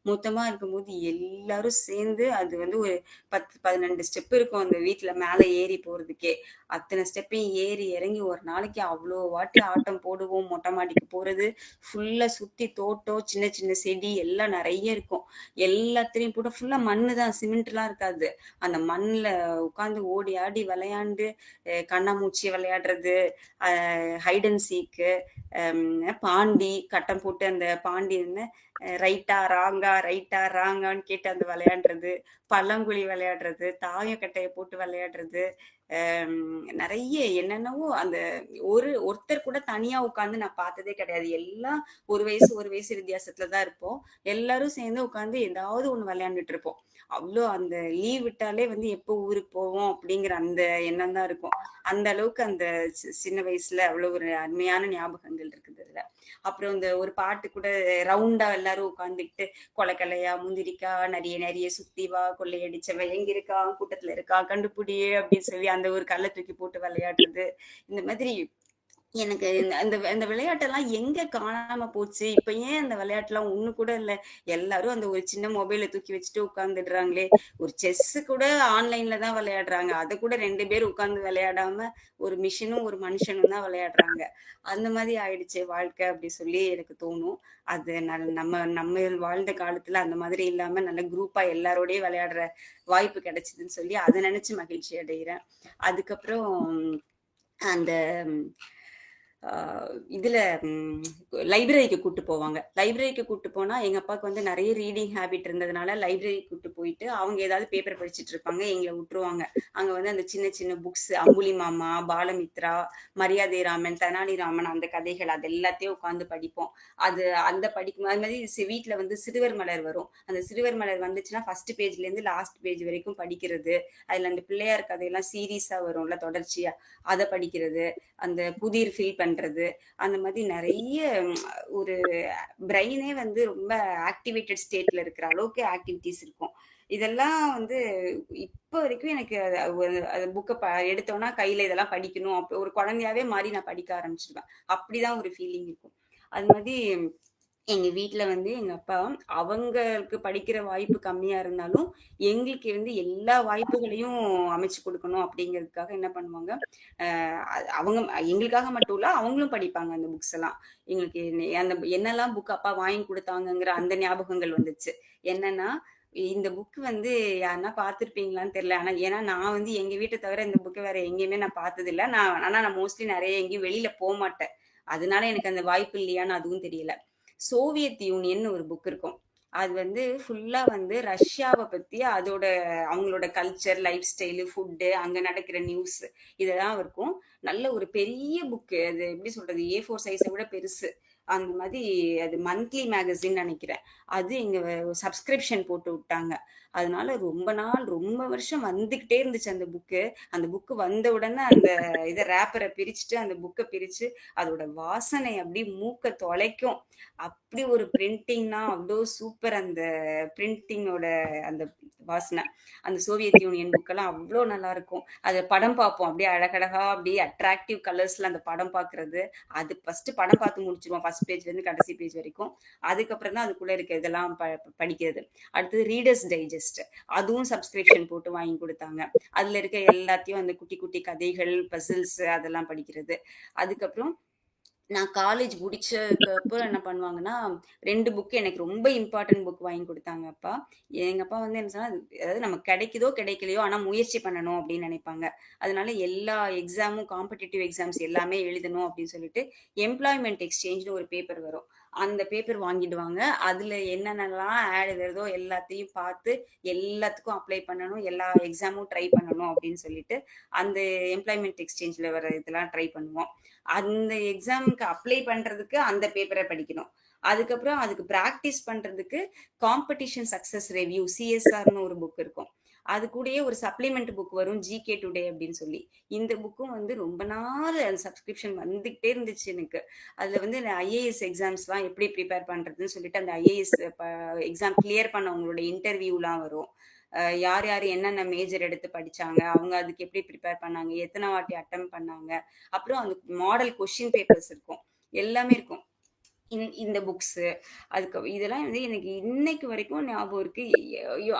Speaker 3: மொத்தமா இருக்கும்போது எல்லாரும் சேர்ந்து, அது வந்து ஒரு 10-12 ஸ்டெப் இருக்கும் அந்த வீட்டுல மேல ஏறி போறதுக்கே. அத்தனை ஸ்டெப்பையும் ஏறி இறங்கி ஒரு நாளைக்கு அவ்வளோ வாட்டி ஆட்டம் போடுவோம். மொட்டை மாடிக்கு போறது, ஃபுல்லா சுத்தி தோட்டம், சின்ன சின்ன செடி எல்லாம் நிறைய இருக்கும். எல்லாத்துலயும் போட்டு ஃபுல்லா மண்ணு தான், சிமெண்ட் எல்லாம் இருக்காது. அந்த மண்ணுல உட்காந்து ஓடி ஆடி விளையாண்டு, கண்ணாமூச்சி விளையாடுறது, ஹைட் அண்ட் சீக்கு, பாண்டி கட்டம் போட்டு அந்த பாண்டி ரைட்டா ராங்கான்னு கேட்டு அந்த விளையாடுறது, பள்ளங்குழி விளையாடுறது, தாயக்கட்டையை போட்டு விளையாடுறது, நிறைய என்னென்னவோ. அந்த ஒருத்தர் கூட தனியா உட்காந்து நான் பார்த்ததே கிடையாது. எல்லாம் ஒரு வயசு வித்தியாசத்துலதான் இருப்போம். எல்லாரும் சேர்ந்து உட்காந்து ஏதாவது ஒண்ணு விளையாண்டுட்டு இருப்போம். அவ்வளோ அந்த லீவ் விட்டாலே வந்து எப்போ ஊருக்கு போவோம் அப்படிங்கிற அந்த எண்ணம் தான் இருக்கும். அந்த அளவுக்கு அந்த சின்ன வயசுல அவ்வளவு ஒரு அருமையான ஞாபகங்கள் இருக்குது அதுல. அப்புறம் இந்த ஒரு பாட்டு கூட, ரவுண்டா எல்லாரும் உட்காந்துக்கிட்டு கொலைக்கலையா முந்திரிக்கா நிறைய சுத்தி வா, கொள்ளையடிச்சவன் எங்க இருக்கான், கூட்டத்துல இருக்கான், கண்டுபிடியே அப்படின்னு சொல்லி அந்த ஒரு கல்லை தூக்கி போட்டு விளையாடுறது. இந்த மாதிரி எனக்கு அந்த விளையாட்டெல்லாம் எங்க காணாம போச்சு? இப்ப ஏன் அந்த விளையாட்டுலாம் ஒண்ணு கூட இல்ல? எல்லாரும் அந்த ஒரு சின்ன மொபைலை தூக்கி வச்சுட்டு உட்கார்ந்துடுறாங்களே. ஒரு செஸ் கூட ஆன்லைன்ல தான் விளையாடுறாங்க. அதை கூட 2 பேர் உட்கார்ந்து விளையாடாம ஒரு மிஷினும் ஒரு மனுஷனும் தான் விளையாடுறாங்க. அந்த மாதிரி ஆயிடுச்சு வாழ்க்கை அப்படி சொல்லி எனக்கு தோணும். அது நம்ம வாழ்ந்த காலத்துல அந்த மாதிரி இல்லாம நல்ல குரூப்பா எல்லாரோடய விளையாடுற வாய்ப்பு கிடைச்சதுன்னு சொல்லி அதை நினைச்சு மகிழ்ச்சி அடைகிறேன். அதுக்கப்புறம் அந்த இதுல லைப்ரரிக்கு கூட்டு போவாங்க. லைப்ரரிக்கு கூட்டு போனா எங்க அப்பாவுக்கு வந்து நிறைய ரீடிங் ஹேபிட் இருந்ததுனால லைப்ரரி கூட்டு போயிட்டு அவங்க ஏதாவது பேப்பர் படிச்சுட்டு இருப்பாங்க, எங்களை விட்டுருவாங்க. அங்க வந்து அந்த சின்ன சின்ன புக்ஸ், அம்புலி மாமா, பாலமித்ரா, மரியாதை ராமன், தெனாலி ராமன், அந்த கதைகள் அது எல்லாத்தையும் உட்காந்து படிப்போம். அந்த படிக்கும் அது மாதிரி வீட்டுல வந்து சிறுவர் மலர் வரும். அந்த சிறுவர் மலர் வந்துச்சுன்னா ஃபர்ஸ்ட் பேஜ்ல இருந்து லாஸ்ட் பேஜ் வரைக்கும் படிக்கிறது. அதுல அந்த பிள்ளையார் கதையெல்லாம் சீரீஸா வரும்ல தொடர்ச்சியா, அதை படிக்கிறது, அந்த புதிர் ஃபில் பண்றது, அந்த மாதிரி நிறைய ஒரு பிரெயினே வந்து ரொம்ப ஆக்டிவேட்டட் ஸ்டேட்ல இருக்கிற அளவுக்கு ஆக்டிவிட்டிஸ் இருக்கும். இதெல்லாம் வந்து இப்போ வரைக்கும் எனக்கு புக்கை எடுத்தோன்னா கையில இதெல்லாம் படிக்கணும், அப்போ ஒரு குழந்தையாவே மாறி நான் படிக்க ஆரம்பிச்சிருவேன். அப்படிதான் ஒரு ஃபீலிங் இருக்கும். அது மாதிரி எங்க வீட்ல வந்து எங்க அப்பா அவங்களுக்கு படிக்கிற வாய்ப்பு கம்மியா இருந்தாலும் எங்களுக்கு வந்து எல்லா வாய்ப்புகளையும் அமைச்சு கொடுக்கணும் அப்படிங்கிறதுக்காக என்ன பண்ணுவாங்க, அவங்க எங்களுக்காக மட்டும் இல்ல அவங்களும் படிப்பாங்க அந்த புக்ஸ் எல்லாம். எங்களுக்கு அந்த என்னெல்லாம் புக் அப்பா வாங்கி கொடுத்தாங்கங்கிற அந்த ஞாபகங்கள் வந்துச்சு. என்னன்னா, இந்த புக் வந்து யாருன்னா பார்த்துருப்பீங்களான்னு தெரியல. ஆனா ஏன்னா நான் வந்து எங்க வீட்டை தவிர இந்த புக்கை வேற எங்கேயுமே நான் பார்த்தது இல்லை. ஆனா நான் மோஸ்ட்லி நிறைய எங்கேயும் வெளியில போக மாட்டேன். அதனால எனக்கு அந்த வாய்ப்பு இல்லையான்னு அதுவும் தெரியல. சோவியத் யூனியன் ஒரு புக் இருக்கும். அது வந்து ஃபுல்லா வந்து ரஷ்யாவை பத்தி அதோட அவங்களோட கல்ச்சர், லைஃப் ஸ்டைலு, ஃபுட்டு, அங்க நடக்கிற நியூஸ் இதெல்லாம் இருக்கும். நல்ல ஒரு பெரிய புக்கு. அது எப்படி சொல்றது, A4 சைஸை விட பெருசு. அந்த மாதிரி அது மந்த்லி மேகசின் நினைக்கிறேன். அது எங்க சப்ஸ்கிரிப்ஷன் போட்டு விட்டாங்க. அதனால ரொம்ப நாள் ரொம்ப வருஷம் வந்துகிட்டே இருந்துச்சு அந்த புக்கு. அந்த புக்கு வந்த உடனே அந்த இதை ரேப்பரை பிரிச்சுட்டு அந்த புக்கை பிரிச்சு அதோட வாசனை அப்படி மூக்க தொலைக்கும். அப்படி ஒரு பிரிண்டிங்னா அவ்வளோ சூப்பர். அந்த பிரிண்டிங்கோட அந்த வாசனை, அந்த சோவியத் யூனியன் புக்கெல்லாம் அவ்வளோ நல்லா இருக்கும். அதை படம் பார்ப்போம், அப்படியே அழகழகா அப்படியே அட்ராக்டிவ் கலர்ஸ்ல அந்த படம் பார்க்கறது. அது ஃபர்ஸ்ட் படம் பார்த்து முடிச்சிருவோம், ஃபர்ஸ்ட் பேஜ்ல இருந்து கடைசி பேஜ் வரைக்கும். அதுக்கப்புறம் தான் அதுக்குள்ள இருக்க இதெல்லாம் படிக்கிறது. அடுத்தது ரீடர்ஸ் டைஜஸ்ட், அதுவும் சப்ஸ்கிரிப்ஷன் போட்டு வாங்கி கொடுத்தாங்க. அதுல இருக்க எல்லாத்தையும் அந்த குட்டி குட்டி கதைகள், பசில்ஸ் அதெல்லாம் படிக்கிறது. அதுக்கப்புறம் நான் காலேஜ் முடிச்சதுக்கு அப்புறம் என்ன பண்ணுவாங்கன்னா, 2 புக் எனக்கு ரொம்ப இம்பார்ட்டன்ட் புக் வாங்கி கொடுத்தாங்க அப்பா. எங்க அப்பா வந்து என்ன சொன்னா, அதாவது நமக்கு கிடைக்குதோ கிடைக்கலையோ ஆனா முயற்சி பண்ணணும் அப்படின்னு நினைப்பாங்க. அதனால எல்லா எக்ஸாமும், காம்படிட்டிவ் எக்ஸாம்ஸ் எல்லாமே எழுதணும் அப்படின்னு சொல்லிட்டு எம்ப்ளாய்மெண்ட் எக்ஸ்சேஞ்ச்னு ஒரு பேப்பர் வரும். அந்த பேப்பர் வாங்கிடுவாங்க. அதுல என்னென்னலாம் ஆட் வருதோ எல்லாத்தையும் பார்த்து எல்லாத்துக்கும் அப்ளை பண்ணணும், எல்லா எக்ஸாமும் ட்ரை பண்ணணும் அப்படின்னு சொல்லிட்டு அந்த எம்ப்ளாய்மெண்ட் எக்ஸ்சேஞ்ச்ல வர இதெல்லாம் ட்ரை பண்ணுவோம். அந்த எக்ஸாமுக்கு அப்ளை பண்றதுக்கு அந்த பேப்பரை படிக்கணும். அதுக்கப்புறம் அதுக்கு பிராக்டிஸ் பண்றதுக்கு காம்படிஷன் சக்சஸ் ரிவ்யூ, CSRன்னு ஒரு புக் இருக்கும். அது கூடயே ஒரு சப்ளிமெண்ட் புக் வரும், GK டுடே அப்படின்னு சொல்லி. இந்த புக்கும் வந்து ரொம்ப நாள் அந்த சப்ஸ்கிரிப்ஷன் வந்துகிட்டே இருந்துச்சு எனக்கு. அதுல வந்து IAS எக்ஸாம்ஸ்லாம் எப்படி ப்ரிப்பேர் பண்றதுன்னு சொல்லிட்டு அந்த IAS எக்ஸாம் கிளியர் பண்ணவங்களோட இன்டர்வியூலாம் வரும். யார் யார் என்னென்ன மேஜர் எடுத்து படிச்சாங்க, அவங்க அதுக்கு எப்படி ப்ரிப்பேர் பண்ணாங்க, எத்தனை வாட்டி அட்டம் பண்ணாங்க, அப்புறம் அந்த மாடல் கொஸ்டின் பேப்பர்ஸ் இருக்கும், எல்லாமே இருக்கும். இந்த புக்ஸு அதுக்கு இதெல்லாம் வந்து எனக்கு இன்னைக்கு வரைக்கும் ஞாபகம் இருக்கு. ஐயோ,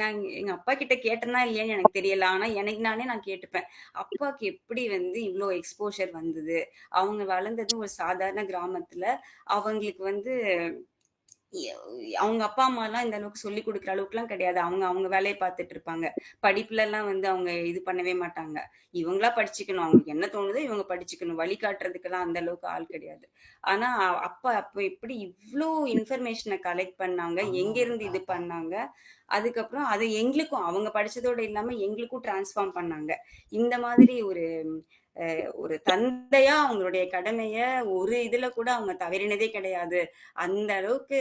Speaker 3: நான் எங்க அப்பா கிட்ட கேட்டேன்னா இல்லையான்னு எனக்கு தெரியல. ஆனா எனக்கு நானே நான் கேட்டுப்பேன், அப்பாவுக்கு எப்படி வந்து இவ்வளோ எக்ஸ்போஷர் வந்தது. அவங்க வளர்ந்தது ஒரு சாதாரண கிராமத்துல. அவங்களுக்கு வந்து அவங்க அப்பா அம்மா எல்லாம் இந்த அளவுக்கு சொல்லி கொடுக்குற அளவுக்குலாம் கிடையாது. அவங்க அவங்க வேலையை பார்த்துட்டு இருப்பாங்க. படிப்புல எல்லாம் வந்து அவங்க இது பண்ணவே மாட்டாங்க. இவங்களா படிச்சுக்கணும், அவங்களுக்கு என்ன தோணுதோ இவங்க படிச்சுக்கணும், வழிகாட்டுறதுக்கெல்லாம் அந்த அளவுக்கு ஆள் கிடையாது. ஆனா அப்பா அப்போ எப்படி இவ்வளோ இன்ஃபர்மேஷனை கலெக்ட் பண்ணாங்க, எங்க இருந்து இது பண்ணாங்க, அதுக்கப்புறம் அதை எங்களுக்கும் அவங்க படிச்சதோட இல்லாம எங்களுக்கும் டிரான்ஸ்ஃபார்ம் பண்ணாங்க. இந்த மாதிரி ஒரு தந்தையா அவங்களுடைய கடமைய ஒரு இதுல கூட அவங்க தவறினதே கிடையாது. அந்த அளவுக்கு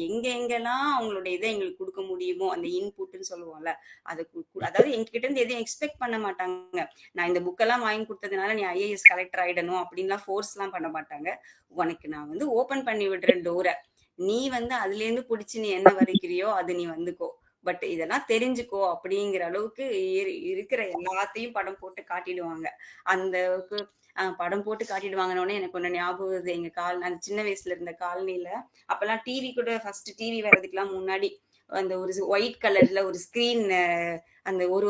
Speaker 3: எங்கெங்கெல்லாம் அவங்களுடைய இதை எங்களுக்கு கொடுக்க முடியுமோ, அந்த இன்புட்னு சொல்லுவோம்ல, அது அதாவது எங்ககிட்ட இருந்து எதையும் எக்ஸ்பெக்ட் பண்ண மாட்டாங்க. நான் இந்த புக்கெல்லாம் வாங்கி கொடுத்ததுனால நீ IAS கலெக்டர் ஆயிடணும் அப்படின்லாம் ஃபோர்ஸ் எல்லாம் பண்ண மாட்டாங்க. உனக்கு நான் வந்து ஓபன் பண்ணி விடுறேன் டோரை, நீ வந்து அதுல இருந்து பிடிச்சி நீ என்ன வரைக்கிறியோ அது நீ வந்துக்கோ, பட் இதெல்லாம் தெரிஞ்சுக்கோ அப்படிங்கிற அளவுக்கு இருக்கிற எல்லாத்தையும் படம் போட்டு காட்டிடுவாங்க. அந்த அளவுக்கு படம் போட்டு காட்டிடுவாங்கன்னு எனக்கு ஒண்ணு ஞாபகம் வருது. எங்க அந்த சின்ன வயசுல இருந்த காலனில அப்பெல்லாம் டிவி கூட, ஃபர்ஸ்ட் டிவி வர்றதுக்கெல்லாம் முன்னாடி அந்த ஒரு ஒயிட் கலர்ல ஒரு ஸ்கிரீன், அந்த ஒரு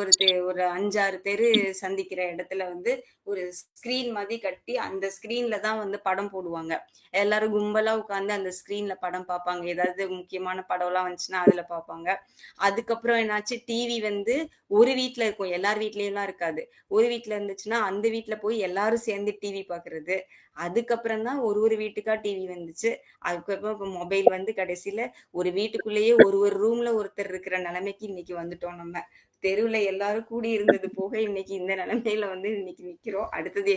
Speaker 3: 5-6 தெரு சந்திக்கிற இடத்துல வந்து ஒரு ஸ்கிரீன் மாதிரி கட்டி அந்த ஸ்கிரீன்ல தான் வந்து படம் போடுவாங்க. எல்லாரும் கும்பலா உட்கார்ந்து அந்த ஸ்கிரீன்ல படம் பார்ப்பாங்க. ஏதாவது முக்கியமான படம்லாம் வந்துச்சுன்னா அதுல பார்ப்பாங்க. அதுக்கப்புறம் என்னாச்சு, டிவி வந்து ஒரு வீட்ல இருக்கும். எல்லார் வீட்லயும்லாம் இருக்காது. ஒரு வீட்ல இருந்துச்சுன்னா அந்த வீட்ல போய் எல்லாரும் சேர்ந்து டிவி பார்க்கறது. அதுக்கப்புறம் தான் ஒரு வீட்டுக்கா டிவி வந்துச்சு. அதுக்கப்புறம் இப்ப மொபைல் வந்து கடைசியில ஒரு வீட்டுக்குள்ளேயே ஒரு ரூம்ல ஒருத்தர் இருக்கிற நிலைமைக்கு இன்னைக்கு வந்துட்டோம் நம்ம. தெருவுல எல்லாரும் கூடி இருந்தது போக இன்னைக்கு இந்த நிலைமையில வந்து இன்னைக்கு நிக்கிறோம். அடுத்தது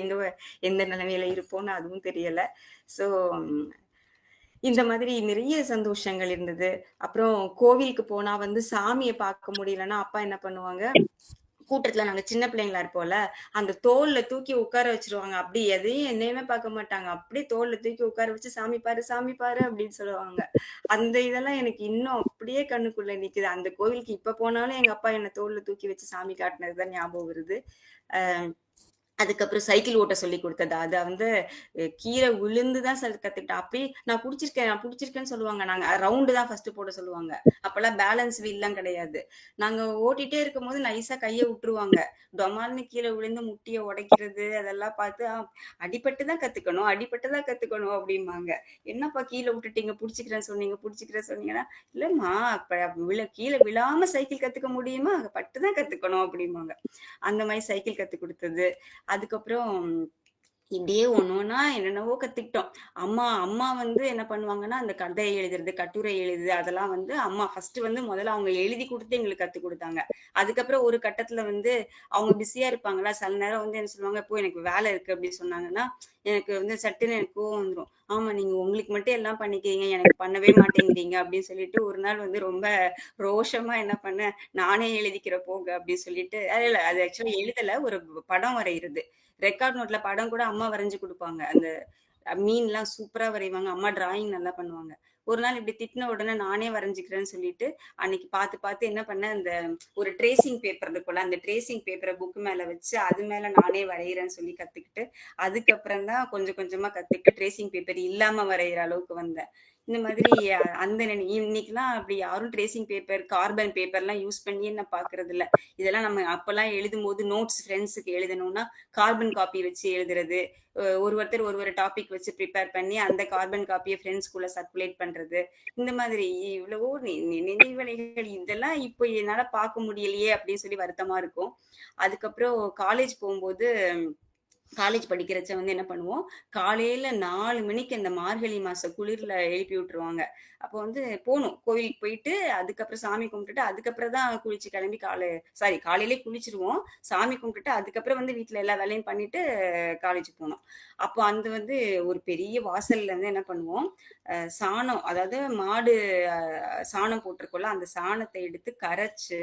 Speaker 3: எந்த நிலைமையில இருப்போம்னு அதுவும் தெரியல. ஸோ இந்த மாதிரி நிறைய சந்தோஷங்கள் இருந்தது. அப்புறம் கோவிலுக்கு போனா வந்து சாமிய பார்க்க முடியலன்னா, அப்பா என்ன பண்ணுவாங்க, கூட்டத்துல நாங்க சின்ன பிள்ளைங்களா இருப்போம்ல, அந்த தோள்ல தூக்கி உட்கார வச்சுருவாங்க. அப்படி எதையும் என்னையுமே பார்க்க மாட்டாங்க. அப்படியே தோள்ல தூக்கி உட்கார வச்சு, "சாமி பாரு, சாமி பாரு" அப்படின்னு சொல்லுவாங்க. அந்த இதெல்லாம் எனக்கு இன்னும் அப்படியே கண்ணுக்குள்ள நிக்குது. அந்த கோவிலுக்கு இப்ப போனாலும் எங்க அப்பா என்ன தோள்ல தூக்கி வச்சு சாமி காட்டுனது தான் ஞாபகம் வருது. அ அதுக்கப்புறம் சைக்கிள் ஓட்ட சொல்லிக் குடுத்தது. அத வந்து கீழ விழுந்து தான் கத்துக்கிட்டேன். அப்படியே நான் புடிச்சிருக்கேன்னு சொல்லுவாங்க. நாங்க ரவுண்டு தான் ஃபர்ஸ்ட்டு போட சொல்லுவாங்க. அப்பலாம் பேலன்ஸ் வீல்லாம் கிடையாது. நாங்க ஓட்டிட்டே இருக்கும்போது நைஸா கைய விட்டுருவாங்க. டொமால்னு கீழ விழுந்து முட்டிய உடைக்கிறது, அதெல்லாம் பார்த்து, அடிபட்டு தான் கத்துக்கணும்" அப்படிம்பாங்க. "என்னப்பா கீழ விட்டுட்டீங்க, புடிச்சுக்கிறேன்னு சொன்னீங்கன்னா" "இல்லம்மா, கீழ விழாம சைக்கிள் கத்துக்க முடியுமா? பட்டு தான் கத்துக்கணும்" அப்படிம்பாங்க. அந்த மாரி சைக்கிள் கத்துக் குடுத்தது. அதுக்கப்புறம் இப்படியே ஒண்ணு ஒண்ணா என்னென்னவோ கத்துக்கிட்டோம். அம்மா அம்மா வந்து என்ன பண்ணுவாங்கன்னா, அந்த கதை எழுதுறது, கட்டுரை எழுதுறது அதெல்லாம் வந்து அம்மா ஃபர்ஸ்ட்டு வந்து முதல்ல அவங்க எழுதி குடுத்து எங்களுக்கு கத்துக் குடுத்தாங்க. அதுக்கப்புறம் ஒரு கட்டத்துல வந்து அவங்க பிஸியா இருப்பாங்களா, சில நேரம் வந்து என்ன சொல்லுவாங்க, "இப்போ எனக்கு வேலை இருக்கு" அப்படின்னு சொன்னாங்கன்னா, எனக்கு வந்து சட்டுன்னு எனக்கு கோவம் வந்துரும். "ஆமா, நீங்க உங்களுக்கு மட்டும் எல்லாம் பண்ணிக்கிறீங்க, எனக்கு பண்ணவே மாட்டேங்கிறீங்க" அப்படின்னு சொல்லிட்டு ஒரு நாள் வந்து ரொம்ப ரோஷமா என்ன பண்ணேன், "நானே எழுதிக்கிறேன் போங்க" அப்படின்னு சொல்லிட்டு இல்ல அது ஆக்சுவலா எழுதல. ஒரு படம் வரையிறது. ரெக்கார்ட் நோட்ல படம் கூட அம்மா வரைஞ்சு குடுப்பாங்க. அந்த மீன்லாம் சூப்பரா வரைவாங்க. அம்மா டிராயிங் நல்லா பண்ணுவாங்க. ஒரு நாள் இப்படி திட்டுன உடனே நானே வரைஞ்சுக்கிறேன்னு சொல்லிட்டு, அன்னைக்கு பார்த்து பார்த்து என்ன பண்ணேன், அந்த ஒரு ட்ரேசிங் பேப்பர் இருக்கும்ல, அந்த ட்ரேசிங் பேப்பர புக் மேல வச்சு, அது மேல நானே வரையிறேன்னு சொல்லி கத்துக்கிட்டு, அதுக்கப்புறம் தான் கொஞ்சம் கொஞ்சமா கத்துக்கிட்டு ட்ரேசிங் பேப்பர் இல்லாம வரையிற அளவுக்கு வந்தேன். இந்த மாதிரி அந்த இன்னைக்கெல்லாம் அப்படி யாரும் ட்ரேசிங் பேப்பர், கார்பன் பேப்பர்லாம் யூஸ் பண்ணியே நான் பார்க்கறதில்ல. இதெல்லாம் நம்ம அப்பலாம் எழுதும்போது நோட்ஸ் ஃப்ரெண்ட்ஸுக்கு எழுதணும்னா, கார்பன் காப்பி வச்சு எழுதுறது. ஒருத்தர் ஒரு டாபிக் வச்சு ப்ரிப்பேர் பண்ணி அந்த கார்பன் காப்பிய ஃப்ரெண்ட்ஸ்குள்ள சர்க்குலேட் பண்றது. இந்த மாதிரி எவ்வளவோ நினைவலைகள் இதெல்லாம் இப்போ என்னால பார்க்க முடியலையே அப்படின்னு சொல்லி வருத்தமா இருக்கும். அதுக்கப்புறம் காலேஜ் படிக்கிறச்ச வந்து என்ன பண்ணுவோம், காலையில 4 மணிக்கு அந்த மார்கழி மாச குளிர்ல எழுப்பி விட்டுருவாங்க. அப்போ வந்து போணும். கோவிலுக்கு போயிட்டு, அதுக்கப்புறம் சாமி கும்பிட்டுட்டு, அதுக்கப்புறம் தான் குளிச்சு கிளம்பி காலையிலேயே குளிச்சுருவோம். சாமி கும்பிட்டுட்டு, அதுக்கப்புறம் வந்து வீட்ல எல்லா வேலையும் பண்ணிட்டு காலேஜ் போனோம். அப்போ அந்த வந்து ஒரு பெரிய வாசல்ல வந்து என்ன பண்ணுவோம், சாணம் அதாவது மாடு சாணம் போட்டிருக்கோம்ல, அந்த சாணத்த எடுத்து கரைச்சு,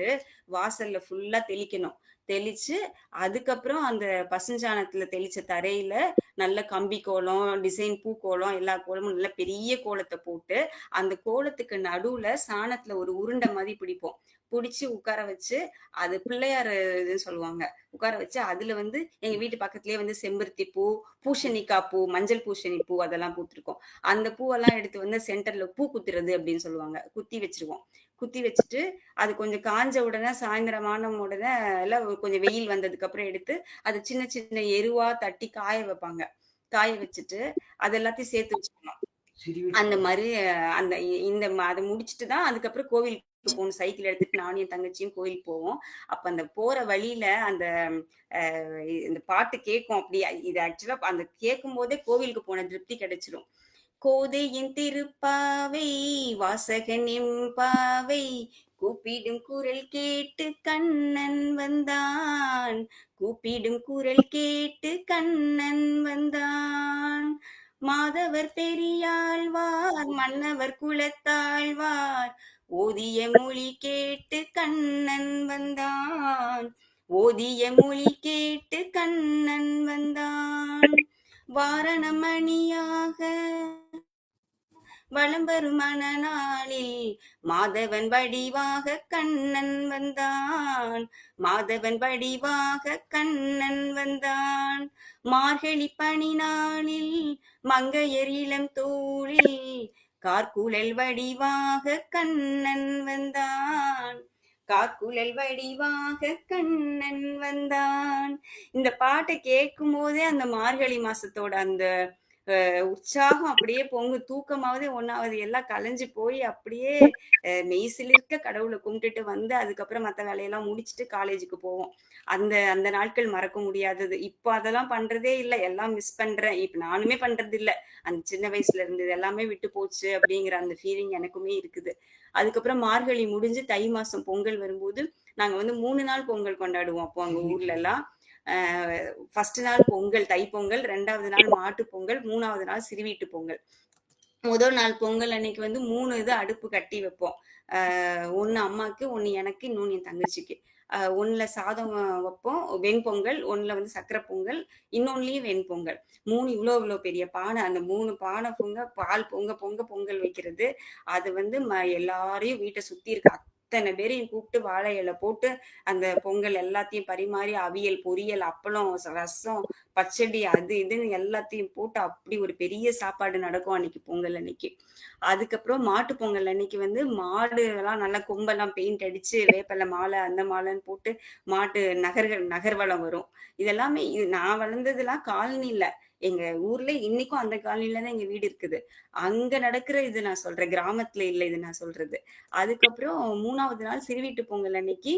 Speaker 3: வாசல்ல ஃபுல்லா தெளிக்கணும். தெளிச்சு, அதுக்கப்புறம் அந்த பசுஞ்சாணத்துல தெளிச்ச தரையில நல்ல கம்பி கோலம், டிசைன் பூக்கோலம், எல்லா கோலமும் நல்ல பெரிய கோலத்த போட்டு, அந்த கோலத்துக்கு நடுவுல சாணத்துல ஒரு உருண்டை மாரி பிடிப்போம். புடிச்சு உட்கார வச்சு, அது பிள்ளையார் இதுன்னு சொல்லுவாங்க. உட்கார வச்சு, அதுல வந்து எங்க வீட்டு பக்கத்திலேயே வந்து செம்பருத்தி பூ, பூசணிக்கா பூ, மஞ்சள் பூசணி பூ அதெல்லாம் பூத்திருக்கும். அந்த பூவெல்லாம் எடுத்து வந்து சென்டர்ல பூ குத்துறது அப்படின்னு சொல்லுவாங்க. குத்தி வச்சுருவோம். குத்தி வச்சுட்டு, அது கொஞ்சம் காஞ்ச உடனே சாயந்தரம் ஆன உடனே எல்லாம் கொஞ்சம் வெயில் வந்ததுக்கு அப்புறம் எடுத்து அது சின்ன சின்ன எருவா தட்டி காய வைப்பாங்க. காய வச்சுட்டு அது எல்லாத்தையும் சேர்த்து வச்சுக்கணும். அந்த மாதிரி அந்த அதை முடிச்சுட்டு தான் அதுக்கப்புறம் கோவிலுக்கு போகணும். சைக்கிள் எடுத்துட்டு நானும் என் தங்கச்சியும் கோயில் போவோம். அப்ப அந்த போற வழியில அந்த இந்த பாட்டு கேட்கும். அப்படி இது ஆக்சுவலா அந்த கேட்கும் போதே கோவிலுக்கு போன திருப்தி கிடைச்சிரும். கோதையின் திருப்பாவை வாசகன் எம்பாவை கூப்பிடும் குரல் கேட்டு கண்ணன் வந்தான், கூப்பிடும் குரல் கேட்டு கண்ணன் வந்தான். மாதவர் பெரியாழ்வார் மன்னவர் குலத்தாழ்வார் ஓதிய மொழி கேட்டு கண்ணன் வந்தான், ஓதிய மொழி கேட்டு கண்ணன் வந்தான். வாரணமணியாக வலம் வரும் மணநாளில் மாதவன் வடிவாக கண்ணன் வந்தான், மாதவன் வடிவாக கண்ணன் வந்தான். மார்கழி பனி நாளில் மங்கையர் இளம் தோளில் கார்குழல் வடிவாக கண்ணன் வந்தான், காக்குழல் வடிவாக கண்ணன் வந்தான். இந்த பாட்டை கேட்கும் போதே அந்த மார்கழி மாசத்தோட அந்த உற்சாகம் அப்படியே பொங்கு. தூக்கமாவது ஒண்ணாவது எல்லாம் கலைஞ்சு போய் அப்படியே மெய்சிலிர்க்க கடவுளை கும்பிட்டுட்டு வந்து அதுக்கப்புறம் மற்ற வேலையெல்லாம் முடிச்சுட்டு காலேஜுக்கு போவோம். அந்த அந்த நாட்கள் மறக்க முடியாதது. இப்போ அதெல்லாம் பண்றதே இல்லை, எல்லாம் மிஸ் பண்றேன். இப்ப நானுமே பண்றது இல்லை. அந்த சின்ன வயசுல இருந்தது எல்லாமே விட்டு போச்சு அப்படிங்கிற அந்த ஃபீலிங் எனக்குமே இருக்குது. அதுக்கப்புறம் மார்கழி முடிஞ்சு தை மாசம் பொங்கல் வரும்போது நாங்க வந்து 3 நாள் பொங்கல் கொண்டாடுவோம். அப்போ அங்க ஊர்ல எல்லாம் ஃபர்ஸ்ட் நாள் பொங்கல் தை பொங்கல், 2வது நாள் மாட்டு பொங்கல், 3வது நாள் சிறுவீட்டு பொங்கல். முதல் நாள் பொங்கல் அன்னைக்கு வந்து 3 இது அடுப்பு கட்டி வைப்போம். ஒண்ணு அம்மாக்கு, ஒண்ணு எனக்கு, இன்னொன்னு என் தங்கச்சிக்கு. ஒண்ணுல சாதம் வைப்போம் வெண்பொங்கல், ஒண்ணுல வந்து சக்கரை பொங்கல், இன்னொன்னுலயும் வெண்பொங்கல். 3 இவ்வளோ பெரிய பானை. அந்த 3 பானை பொங்க பால் பொங்க பொங்க பொங்கல் வைக்கிறது. அது வந்து எல்லாரையும் வீட்டை சுத்தி இருக்க அத்தனை பேரையும் கூப்பிட்டு வாழை இலை போட்டு அந்த பொங்கல் எல்லாத்தையும் பரிமாறி அவியல், பொரியல், அப்பளம், ரசம், பச்சடி, அது இதுன்னு எல்லாத்தையும் போட்டு அப்படி ஒரு பெரிய சாப்பாடு நடக்கும் அன்னைக்கு பொங்கல் அன்னைக்கு. அதுக்கப்புறம் மாட்டு பொங்கல் அன்னைக்கு வந்து மாடு எல்லாம் நல்லா கொம்பெல்லாம் பெயிண்ட் அடிச்சு வேப்பலை மாலை அந்த மாலைன்னு போட்டு மாட்டு நகர்வலம் வரும். இதெல்லாமே நான் வளர்ந்ததுலாம் காலனில, எங்க ஊர்ல இன்னைக்கும் அந்த காலனில தான் எங்க வீடு இருக்குது. அங்க நடக்கிற இது நான் சொல்றேன், கிராமத்துல இல்ல இது நான் சொல்றது. அதுக்கப்புறம் 3வது நாள் சிறுவீட்டு பொங்கல் அன்னைக்கு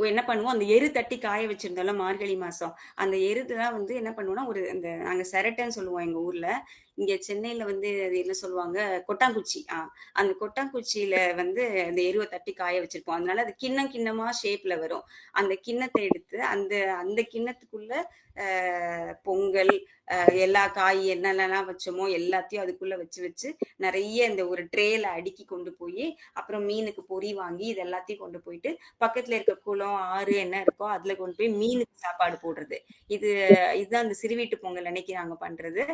Speaker 3: என்ன பண்ணுவோம், அந்த எரு தட்டி காய வச்சிருந்தோம்ல மார்கழி மாசம், அந்த எருதுலாம் வந்து என்ன பண்ணுவோம்னா ஒரு அந்த நாங்க சிரட்டைன்னு சொல்லுவோம் எங்க ஊர்ல. இங்க சென்னையில வந்து அது என்ன சொல்லுவாங்க, கொட்டாங்குச்சி. அந்த கொட்டாங்குச்சியில வந்து அந்த எருவை தட்டி காய வச்சிருப்போம். அதனால அது கிண்ணம் கிண்ணமா ஷேப்ல வரும். அந்த கிண்ணத்தை எடுத்து அந்த அந்த கிண்ணத்துக்குள்ள பொங்கல், எல்லா காய் என்னென்னலாம் வச்சோமோ எல்லாத்தையும் அதுக்குள்ள வச்சு வச்சு நிறைய இந்த ஒரு ட்ரேல அடுக்கி கொண்டு போய், அப்புறம் மீனுக்கு பொறி வாங்கி இது எல்லாத்தையும் கொண்டு போயிட்டு பக்கத்துல இருக்க குளம், ஆறு என்ன இருக்கோ அதுல கொண்டு போய் மீனுக்கு சாப்பாடு போடுறது. இதுதான் அந்த சிறுவீட்டு பொங்கல் அன்னைக்கு நாங்க பண்றது.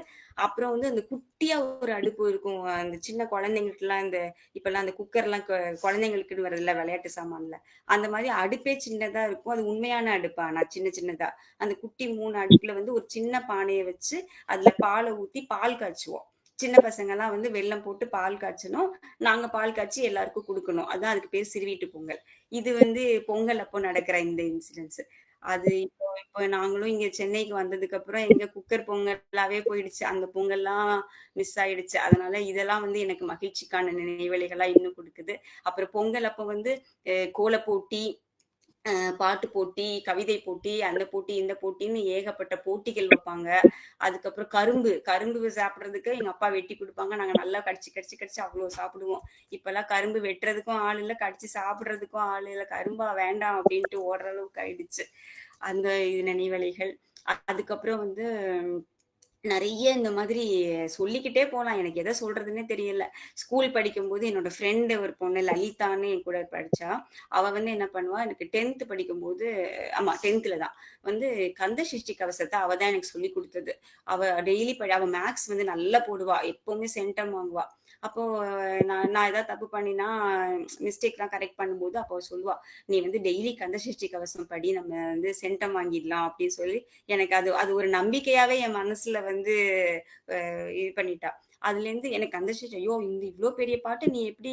Speaker 3: அப்புறம் வந்து அந்த குட்டியா ஒரு அடுப்பு இருக்கும். அந்த சின்ன குழந்தைங்களுக்கு எல்லாம் இந்த இப்பெல்லாம் அந்த குக்கர் எல்லாம் குழந்தைங்களுக்குன்னு வரல விளையாட்டு சாமான்ல, அந்த மாதிரி அடுப்பே சின்னதா இருக்கும். அது உண்மையான அடுப்பா, நான் சின்ன சின்னதா அந்த குட்டி 3 அடுப்புல வந்து ஒரு சின்ன பானையை வச்சு அதுல பாலை ஊத்தி பால் காய்ச்சுவோம். சின்ன பசங்க எல்லாம் வந்து வெல்லம் போட்டு பால் காய்ச்சணும். நாங்க பால் காய்ச்சி எல்லாருக்கும் கொடுக்கணும். அதான் அதுக்கு பேர் சிறுவீட்டு பொங்கல். இது வந்து பொங்கல் அப்போ நடக்கிற இந்த இன்சிடென்ட்ஸ். அது இப்போ இப்போ நாங்களும் இங்க சென்னைக்கு வந்ததுக்கு அப்புறம் எங்க குக்கர் பொங்கலாவே போயிடுச்சு. அந்த பொங்கல்லாம் மிஸ் ஆயிடுச்சு. அதனால இதெல்லாம் வந்து எனக்கு மகிழ்ச்சிக்கான நினைவலைகளா இன்னும் கொடுக்குது. அப்புறம் பொங்கல் அப்போ வந்து கோல போட்டி, பாட்டு போட்டி, கவிதை போட்டி, அந்த போட்டி இந்த போட்டின்னு ஏகப்பட்ட போட்டிகள் வைப்பாங்க. அதுக்கப்புறம் கரும்பு சாப்பிடுறதுக்கு எங்க அப்பா வெட்டி கொடுப்பாங்க. நாங்க நல்லா கடிச்சு கடிச்சு கடிச்சு அவ்வளவு சாப்பிடுவோம். இப்பெல்லாம் கரும்பு வெட்டுறதுக்கும் ஆள் இல்லை, கடிச்சு சாப்பிடுறதுக்கும் ஆள் இல்லை. கரும்பா வேண்டாம் அப்படின்ட்டு ஓடுற அளவுக்கு ஆயிடுச்சு அந்த நினைவலைகள். அதுக்கப்புறம் வந்து நிறைய இந்த மாதிரி சொல்லிக்கிட்டே போலாம். எனக்கு எதை சொல்றதுன்னே தெரியல. ஸ்கூல் படிக்கும்போது என்னோட ஃப்ரெண்டு ஒரு பொண்ணு லலிதான்னு என் கூட படிச்சா. அவ வந்து என்ன பண்ணுவா, எனக்கு 10th படிக்கும்போது, ஆமா 10th தான் வந்து கந்த சஷ்டி கவசத்தை அவ தான் எனக்கு சொல்லி கொடுத்தது. அவ டெய்லி அவ மேக்ஸ் வந்து நல்லா போடுவா, எப்பவுமே சென்டம் வாங்குவா. அப்போ நான் ஏதாவது தப்பு பண்ணினா மிஸ்டேக்லாம் கரெக்ட் பண்ணும்போது அப்போ சொல்லுவா, நீ வந்து டெய்லி கந்த சஷ்டி கவசம் படி, நம்ம வந்து சென்டம் வாங்கிடலாம் அப்படின்னு சொல்லி எனக்கு அது அது ஒரு நம்பிக்கையாவே என் மனசுல வந்து இது பண்ணிட்டா. அதுல இருந்து எனக்கு அந்த ஐயோ இந்த இவ்வளோ பெரிய பாட்டு நீ எப்படி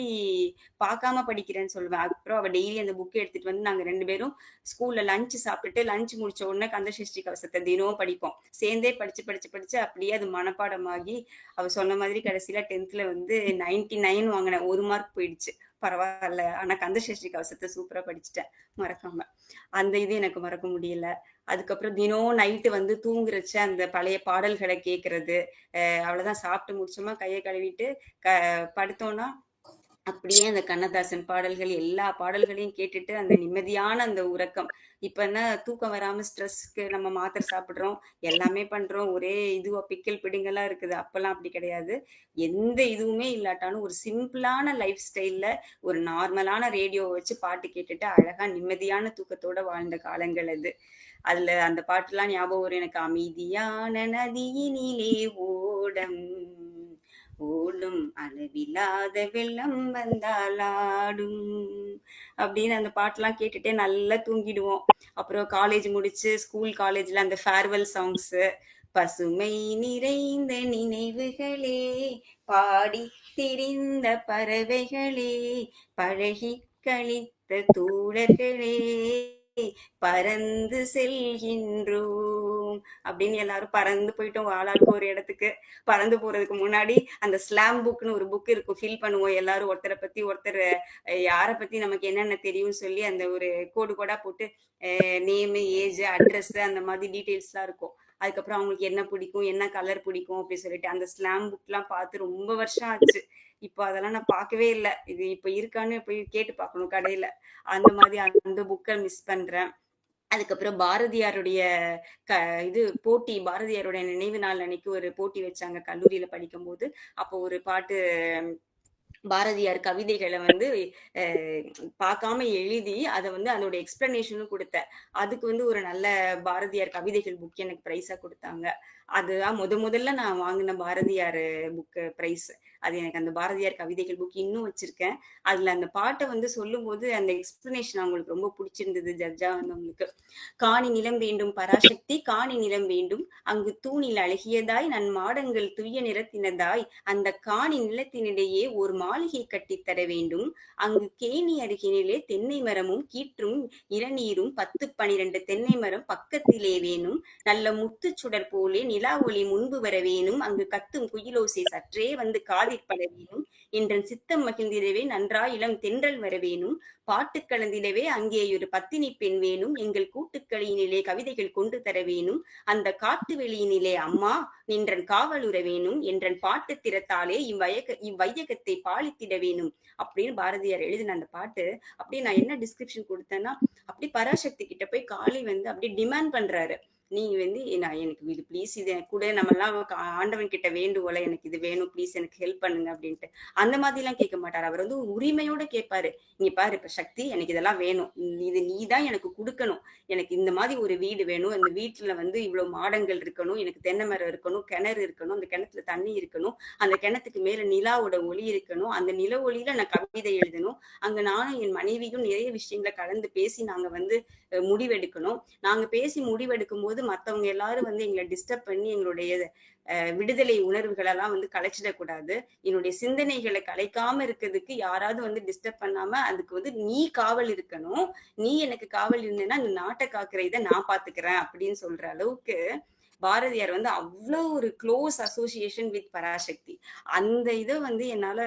Speaker 3: பார்க்காம படிக்கிறேன்னு சொல்லுவேன். அப்புறம் அவ டெய்லி அந்த புக் எடுத்துட்டு வந்து நாங்க 2 பேரும் ஸ்கூல்ல லஞ்ச் சாப்பிட்டுட்டு லஞ்ச் முடிச்ச உடனே கந்த சஷ்டி கவசத்தை தினமும் படிப்போம். சேர்ந்தே படிச்சு படிச்சு படிச்சு அப்படியே அது மனப்பாடமாகி அவ சொன்ன மாதிரி கடைசியில 10th வந்து 99 வாங்கினேன். 1 மார்க் போயிடுச்சு. பரவாயில்ல, ஆனா கந்த சஷ்டி கவசத்தை சூப்பரா படிச்சுட்டேன் மறக்காம. அந்த இது எனக்கு மறக்க முடியல. அதுக்கப்புறம் தினம் நைட்டு வந்து தூங்குறச்ச அந்த பழைய பாடல்களை கேட்கறது. அவ்வளவுதான், சாப்பிட்டு முடிச்சோமா கையை கழுவிட்டு படுத்தோம்னா அப்படியே அந்த கண்ணதாசன் பாடல்கள் எல்லா பாடல்களையும் கேட்டுட்டு அந்த நிம்மதியான அந்த உறக்கம். இப்ப என்ன தூக்கம் வராம ஸ்ட்ரெஸ்க்கு நம்ம மாத்திரை சாப்பிடுறோம், எல்லாமே பண்றோம், ஒரே இதுவா பிக்கல் பிடிங்கெல்லாம் இருக்குது. அப்பெல்லாம் அப்படி கிடையாது. எந்த இதுவுமே இல்லாட்டாலும் ஒரு சிம்பிளான லைஃப் ஸ்டைல்ல ஒரு நார்மலான ரேடியோ வச்சு பாட்டு கேட்டுட்டு அழகா நிம்மதியான தூக்கத்தோட வாழ்ந்த காலங்கள் அது. அதுல அந்த பாட்டுலாம் ஞாபகம் வரும் எனக்கு. அமைதியான நதியினிலே ஓடம் ஓடும் அளவில்லாத வெள்ளம் வந்தால் ஆடும் அப்படின்னு அந்த பாட்டெல்லாம் கேட்டுட்டே நல்லா தூங்கிடுவோம். அப்புறம் காலேஜ் முடிச்சு ஸ்கூல் காலேஜ்ல அந்த ஃபேர்வெல் சாங்ஸ், பசுமை நிறைந்த நினைவுகளே, பாடி திரிந்த பறவைகளே, பழகி கழித்த தோழர்களே பறந்து செல்கின்றோம் அப்படின்னு எல்லாரும் பறந்து போயிட்டோம். ஆளாளுக்கு ஒரு இடத்துக்கு. பறந்து போறதுக்கு முன்னாடி அந்த ஸ்லாம் புக்னு ஒரு புக் இருக்கும், ஃபில் பண்ணுவோம் எல்லாரும். ஒருத்தரை பத்தி ஒருத்தர் யாரை பத்தி நமக்கு என்னென்ன தெரியும்னு சொல்லி அந்த ஒரு கோடு கோடா போட்டு நேமு, ஏஜ், அட்ரஸ் அந்த மாதிரி டீட்டெயில்ஸ்லாம் இருக்கும். அதுக்கப்புறம் அவங்களுக்கு என்ன பிடிக்கும், என்ன கலர் பிடிக்கும் அப்படின்னு சொல்லிட்டு அந்த ஸ்லாம் புக்லாம் பார்த்து ரொம்ப வருஷம் ஆச்சு. இப்போ அதெல்லாம் நான் பார்க்கவே இல்லை. இது இப்போ இருக்கான்னு போய் கேட்டு பார்க்கணும் கடையில. அந்த மாதிரி அந்த புக்கை மிஸ் பண்றேன். அதுக்கப்புறம் பாரதியாருடைய இது போட்டி, பாரதியாருடைய நினைவு நாள் அன்னைக்கு ஒரு போட்டி வச்சாங்க கல்லூரியில படிக்கும்போது. அப்போ ஒரு பாட்டு, பாரதியார் கவிதைகளை வந்து பார்க்காம எழுதி அதை வந்து அதோட எக்ஸ்பிளனேஷனும் கொடுத்தேன். அதுக்கு வந்து ஒரு நல்ல பாரதியார் கவிதைகள் புக் எனக்கு பிரைஸா கொடுத்தாங்க. அதுதான் முதல்ல நான் வாங்கின பாரதியார் புக்கு பிரைஸ். அது எனக்கு அந்த பாரதியார் கவிதைகள் புக் இன்னும் வச்சிருக்கேன். அதுல அந்த பாட்டை வந்து சொல்லும் போது அந்த எக்ஸ்பிளனேஷன் அவங்களுக்கு ரொம்ப பிடிச்சிருந்தது. ஜட்ஜா வந்து அவங்களுக்கு, காணி நிலம் வேண்டும் பராசக்தி, காணி நிலம் வேண்டும் அங்கு தூணில் அழகியதாய் நன் மாடங்கள் துய்ய நிறத்தினதாய், அந்த காணி நிலத்தினிடையே ஒரு மாளிகை கட்டித்தர வேண்டும், அங்கு கேணி அருகினிலே தென்னை மரமும் கீற்றும் இளநீரும் 10-12 தென்னை மரம் பக்கத்திலே வேணும், நல்ல முத்து சுடர் போலே நிலா ஒளி முன்பு வர வேணும், அங்கு கத்தும் குயிலோசை சற்றே வந்து காதிற்பட வேணும், என்றன் சித்தம் மகிழ்ந்திடவே நன்றாய் இளம் தென்றல் வர வேணும், பாட்டு கலந்திடவே அங்கே ஒரு பத்தினி பெண் வேணும், எங்கள் கூட்டுக்களியினிலே கவிதைகள் கொண்டு தர வேணும், அந்த காட்டு வெளியினிலே அம்மா நின்றன் காவலுற வேணும், என்றன் பாட்டு திறத்தாலே இவ்வையகத்தை பாலித்திட வேணும் அப்படின்னு பாரதியார் எழுதின அந்த பாட்டு. அப்படியே நான் என்ன டிஸ்கிரிப்ஷன் கொடுத்தேன்னா, அப்படி பராசக்தி கிட்ட போய் காளி வந்து அப்படியே டிமாண்ட் பண்றாரு, நீங்க வந்து எனக்கு இது ப்ளீஸ், இது எனக்கு கூட, நம்ம எல்லாம் ஆண்டவன் கிட்ட வேண்டுவோல, எனக்கு இது வேணும் ப்ளீஸ் எனக்கு ஹெல்ப் பண்ணுங்க அப்படின்ட்டு. அந்த மாதிரி எல்லாம் கேட்க மாட்டார். அவர் வந்து உரிமையோட கேட்பாரு, இங்க பாரு இப்ப சக்தி, எனக்கு இதெல்லாம் வேணும், இது நீ தான் எனக்கு கொடுக்கணும், எனக்கு இந்த மாதிரி ஒரு வீடு வேணும், அந்த வீட்டுல வந்து இவ்வளவு மாடங்கள் இருக்கணும், எனக்கு தென்னை மரம் இருக்கணும், கிணறு இருக்கணும், அந்த கிணத்துல தண்ணி இருக்கணும், அந்த கிணத்துக்கு மேல நிலாவோட ஒளி இருக்கணும், அந்த நில ஒளியில நான் கவிதை எழுதணும், அங்க நானும் என் மனைவியும் நிறைய விஷயங்களை கலந்து பேசி நாங்க வந்து முடிவெடுக்கணும், நாங்க பேசி முடிவெடுக்கும் போது மத்தவங்க எல்லாரும் வந்து எங்களை டிஸ்டர்ப் பண்ணி எங்களுடைய விடுதலை உணர்வுகளெல்லாம் வந்து கலைச்சிடக்கூடாது, என்னுடைய சிந்தனைகளை கலைக்காம இருக்கிறதுக்கு யாராவது வந்து டிஸ்டர்ப் பண்ணாம அதுக்கு வந்து நீ காவல் இருக்கணும், நீ எனக்கு காவல் இருந்தேன்னா இந்த நாட்டை காக்குற இதை நான் பாத்துக்கிறேன் அப்படின்னு சொல்ற அளவுக்கு பாரதியார் வந்து அவ்வளோ ஒரு க்ளோஸ் அசோசியேஷன் வித் பராசக்தி. அந்த இதை வந்து என்னால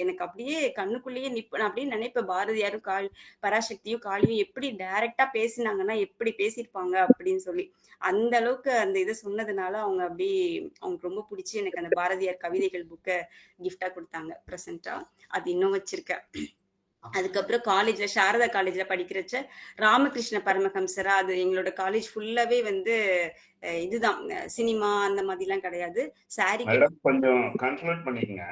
Speaker 3: எனக்கு அப்படியே கண்ணுக்குள்ளேயே நான் அப்படியே நினைப்பேன், பாரதியாரும் பராசக்தியும் காளியும் எப்படி டைரக்டா பேசினாங்கன்னா எப்படி பேசியிருப்பாங்க அப்படின்னு சொல்லி. அந்த அளவுக்கு அந்த இதை சொன்னதுனால அவங்க அப்படி அவங்களுக்கு ரொம்ப பிடிச்சி எனக்கு அந்த பாரதியார் கவிதைகள் புக்கை கிஃப்டா கொடுத்தாங்க ப்ரெசென்டா. அது இன்னும் வச்சிருக்கேன். அதுக்கப்புறம் காலேஜ்ல, சாரதா காலேஜ்ல படிக்கிறச்ச ராமகிருஷ்ண பரமஹம்சரா, அது எங்களோட காலேஜ் ஃபுல்லாவே வந்து இதுதான், சினிமா அந்த மாதிரி எல்லாம் கிடையாது. சாரி
Speaker 1: கொஞ்சம் கன்க்ளூட் பண்ணிக்கங்க.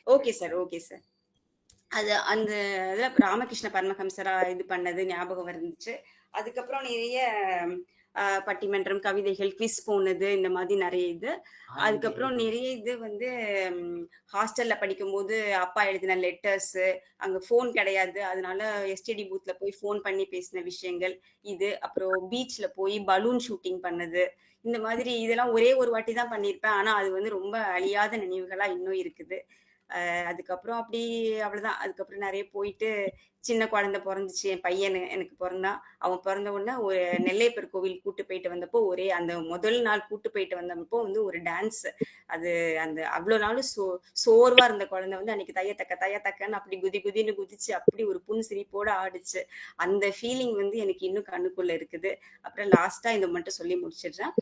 Speaker 3: Okay sir, okay sir. அது அந்த இதுல ராமகிருஷ்ண பரமஹம்சரா இது பண்ணது ஞாபகம் இருந்துச்சு. அதுக்கப்புறம் நிறைய பட்டிமன்றம், கவிதைகள், குவிஸ் போனது, இந்த மாதிரி நிறைய இது. அதுக்கப்புறம் நிறைய இது வந்து ஹாஸ்டல்ல படிக்கும்போது அப்பா எழுதின லெட்டர்ஸ், அங்க போன் கிடையாது, அதனால எஸ்டிடி பூத்ல போய் போன் பண்ணி பேசின விஷயங்கள் இது. அப்புறம் பீச்ல போய் பலூன் ஷூட்டிங் பண்ணது, இந்த மாதிரி இதெல்லாம் ஒரே ஒரு வாட்டி தான் பண்ணியிருப்பேன். ஆனா அது வந்து ரொம்ப அழியாத நினைவுகளா இன்னும் இருக்குது. அதுக்கப்புறம் அப்படி அவ்வளவுதான். அதுக்கப்புறம் நிறைய போயிட்டு சின்ன குழந்தை பிறந்துச்சு, என் பையன் எனக்கு பிறந்தான். அவன் பிறந்த உடனே ஒரு நெல்லையப்பர் கோவில் கூட்டு போயிட்டு வந்தப்போ ஒரே அந்த முதல் நாள் கூட்டு போயிட்டு வந்தப்போ வந்து ஒரு டான்ஸ், அது அந்த அவ்வளவு நாளும் சோர்வா இருந்த குழந்தை வந்து அன்னைக்கு தையத்தக்கன்னு அப்படி குதின்னு குதிச்சு அப்படி ஒரு புன் சிரிப்போட ஆடிச்சு. அந்த ஃபீலிங் வந்து எனக்கு இன்னும் கண்ணுக்குள்ள இருக்குது. அப்புறம் லாஸ்டா இதை மட்டும் சொல்லி முடிச்சிடுறேன்.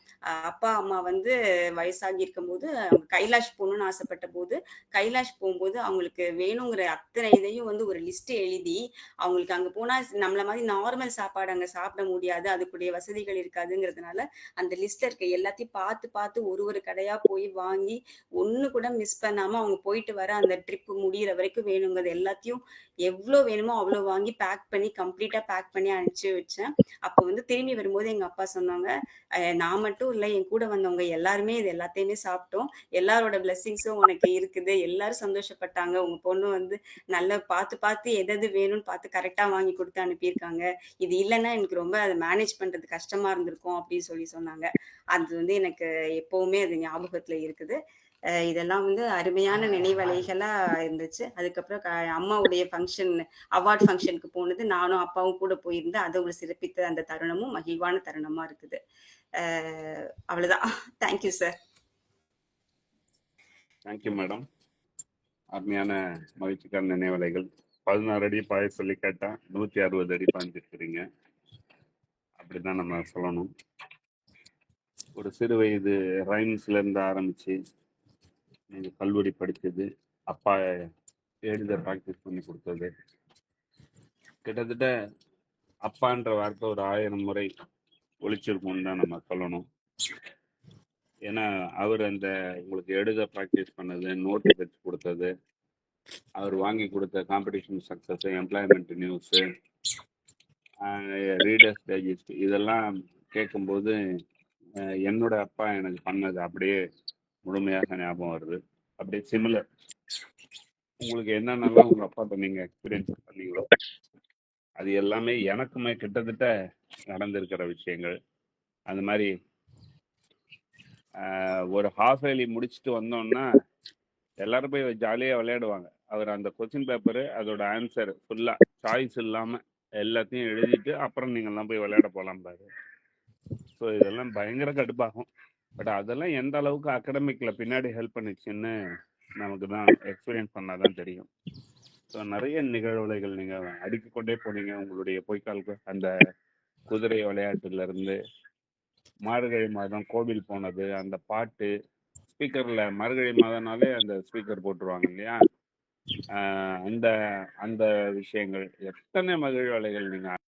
Speaker 3: அப்பா அம்மா வந்து வயசாகி இருக்கும் போது அவங்க கைலாஷ் போகணும்னு ஆசைப்பட்ட போது, கைலாஷ் போகும்போது அவங்களுக்கு வேணுங்கிற அத்தனை இதையும் வந்து ஒரு லிஸ்ட் எழுதி, அவங்களுக்கு அங்க போனா நம்மள மாதிரி நார்மல் சாப்பாடு அங்க சாப்பிட முடியாது, அதுக்குடைய வசதிகள் இருக்காதுங்கிறதுனால அந்த லிஸ்ட்ல இருக்க எல்லாத்தையும் பார்த்து ஒரு கடையா போய் வாங்கி ஒண்ணு கூட மிஸ் பண்ணாம அவங்க போயிட்டு வர அந்த ட்ரிப் முடியிற வரைக்கும் வேணுங்கிறது எல்லாத்தையும் எவ்வளவு வேணுமோ அவ்வளவு வாங்கி கம்ப்ளீட்டா பேக் பண்ணி அனுப்பிச்சு வச்சேன். அப்ப வந்து திரும்பி வரும்போது எங்க அப்பா சொன்னாங்க, நான் மட்டும் இல்ல, என் கூட வந்தவங்க எல்லாருமே இது எல்லாத்தையுமே சாப்பிட்டோம், எல்லாரோட பிளெஸிங்ஸும் உனக்கு இருக்குது, எல்லாரும் சந்தோஷப்பட்டாங்க, உங்க பொண்ணு வந்து நல்லா பார்த்து எது வேணும்னு பார்த்து கரெக்டா வாங்கி கொடுத்து அனுப்பியிருக்காங்க, இது இல்லைன்னா எனக்கு ரொம்ப அதை மேனேஜ் பண்றது கஷ்டமா இருந்திருக்கும் அப்படின்னு சொல்லி சொன்னாங்க. அது வந்து எனக்கு எப்பவுமே அது ஞாபகத்துல இருக்குது. இதெல்லாம் வந்து அருமையான நினைவலைகளா இருந்துச்சு. அதுக்கப்புறம் அம்மாவுடைய ஃபங்ஷன் அவார்ட் ஃபங்ஷனுக்கு போனது நானும் அப்பாவும் கூட போயிருந்து அதை ஒரு சிறப்பித்த அந்த தருணமும் மகிழ்வான தருணமா இருக்குது. அவ்வளவுதான். Thank you sir.
Speaker 1: Thank you madam. அருமையான மகிழ்ச்சிக்கான நினைவலைகள். 16 அடி பாய சொல்லி கேட்டா 160 அடி பாய்ஞ்சிருக்கிறீங்க. அப்படிதான் நம்ம சொல்லணும். ஒரு சிறு வயது ரைம்ஸ்ல இருந்து ஆரம்பிச்சு நீங்க கல்லூரி படிச்சது, அப்பா எழுத ப்ராக்டிஸ் பண்ணி கொடுத்தது, கிட்டத்தட்ட அப்பான்ற வார்த்தை ஒரு 1000 முறை ஒழிச்சிருக்கும்னு தான் நம்ம சொல்லணும். ஏன்னா அவர் அந்த உங்களுக்கு எழுத ப்ராக்டிஸ் பண்ணது, நோட்டு வச்சு கொடுத்தது, அவர் வாங்கி கொடுத்த competition success, employment news, readers digest, இதெல்லாம் கேட்கும்போது என்னோட அப்பா எனக்கு பண்ணது அப்படியே முழுமையாக ஞாபகம் வருது. அப்படியே சிமிலர். உங்களுக்கு என்னென்னலாம் உங்க அப்பாட்ட நீங்க எக்ஸ்பீரியன்ஸ் பண்ணீங்களோ அது எல்லாமே எனக்குமே கிட்டத்தட்ட நடந்திருக்கிற விஷயங்கள். அந்த மாதிரி ஒரு ஹாஃப் ஏர்லி முடிச்சுட்டு வந்தோம்னா எல்லாரும் போய் ஜாலியாக விளையாடுவாங்க. அவர் அந்த கொஸ்டின் பேப்பரு அதோட ஆன்சர் ஃபுல்லாக சாய்ஸ் இல்லாமல் எல்லாத்தையும் எழுதிட்டு அப்புறம் நீங்கள்லாம் போய் விளையாட போகலாம் பாரு. ஸோ இதெல்லாம் பயங்கர கடுப்பாகும். பட் அதெல்லாம் எந்த அளவுக்கு அகடமிக்கில் பின்னாடி ஹெல்ப் பண்ணிச்சுன்னு நமக்கு தான் எக்ஸ்பீரியன்ஸ் பண்ணால் தான் தெரியும். ஸோ நிறைய நிகழ்வுகள் நீங்கள் அடுக்கிக்கொண்டே போனீங்க. உங்களுடைய பொய்க்கால் அந்த குதிரை விளையாட்டுலேருந்து மார்கழி மாதம் கோவில் போனது, அந்த பாட்டு ஸ்பீக்கரில் மார்கழி மாதம்னாலே அந்த ஸ்பீக்கர் போட்டுருவாங்க இல்லையா, அந்த அந்த விஷயங்கள், எத்தனை மகிழ்வலைகள் நீங்கள்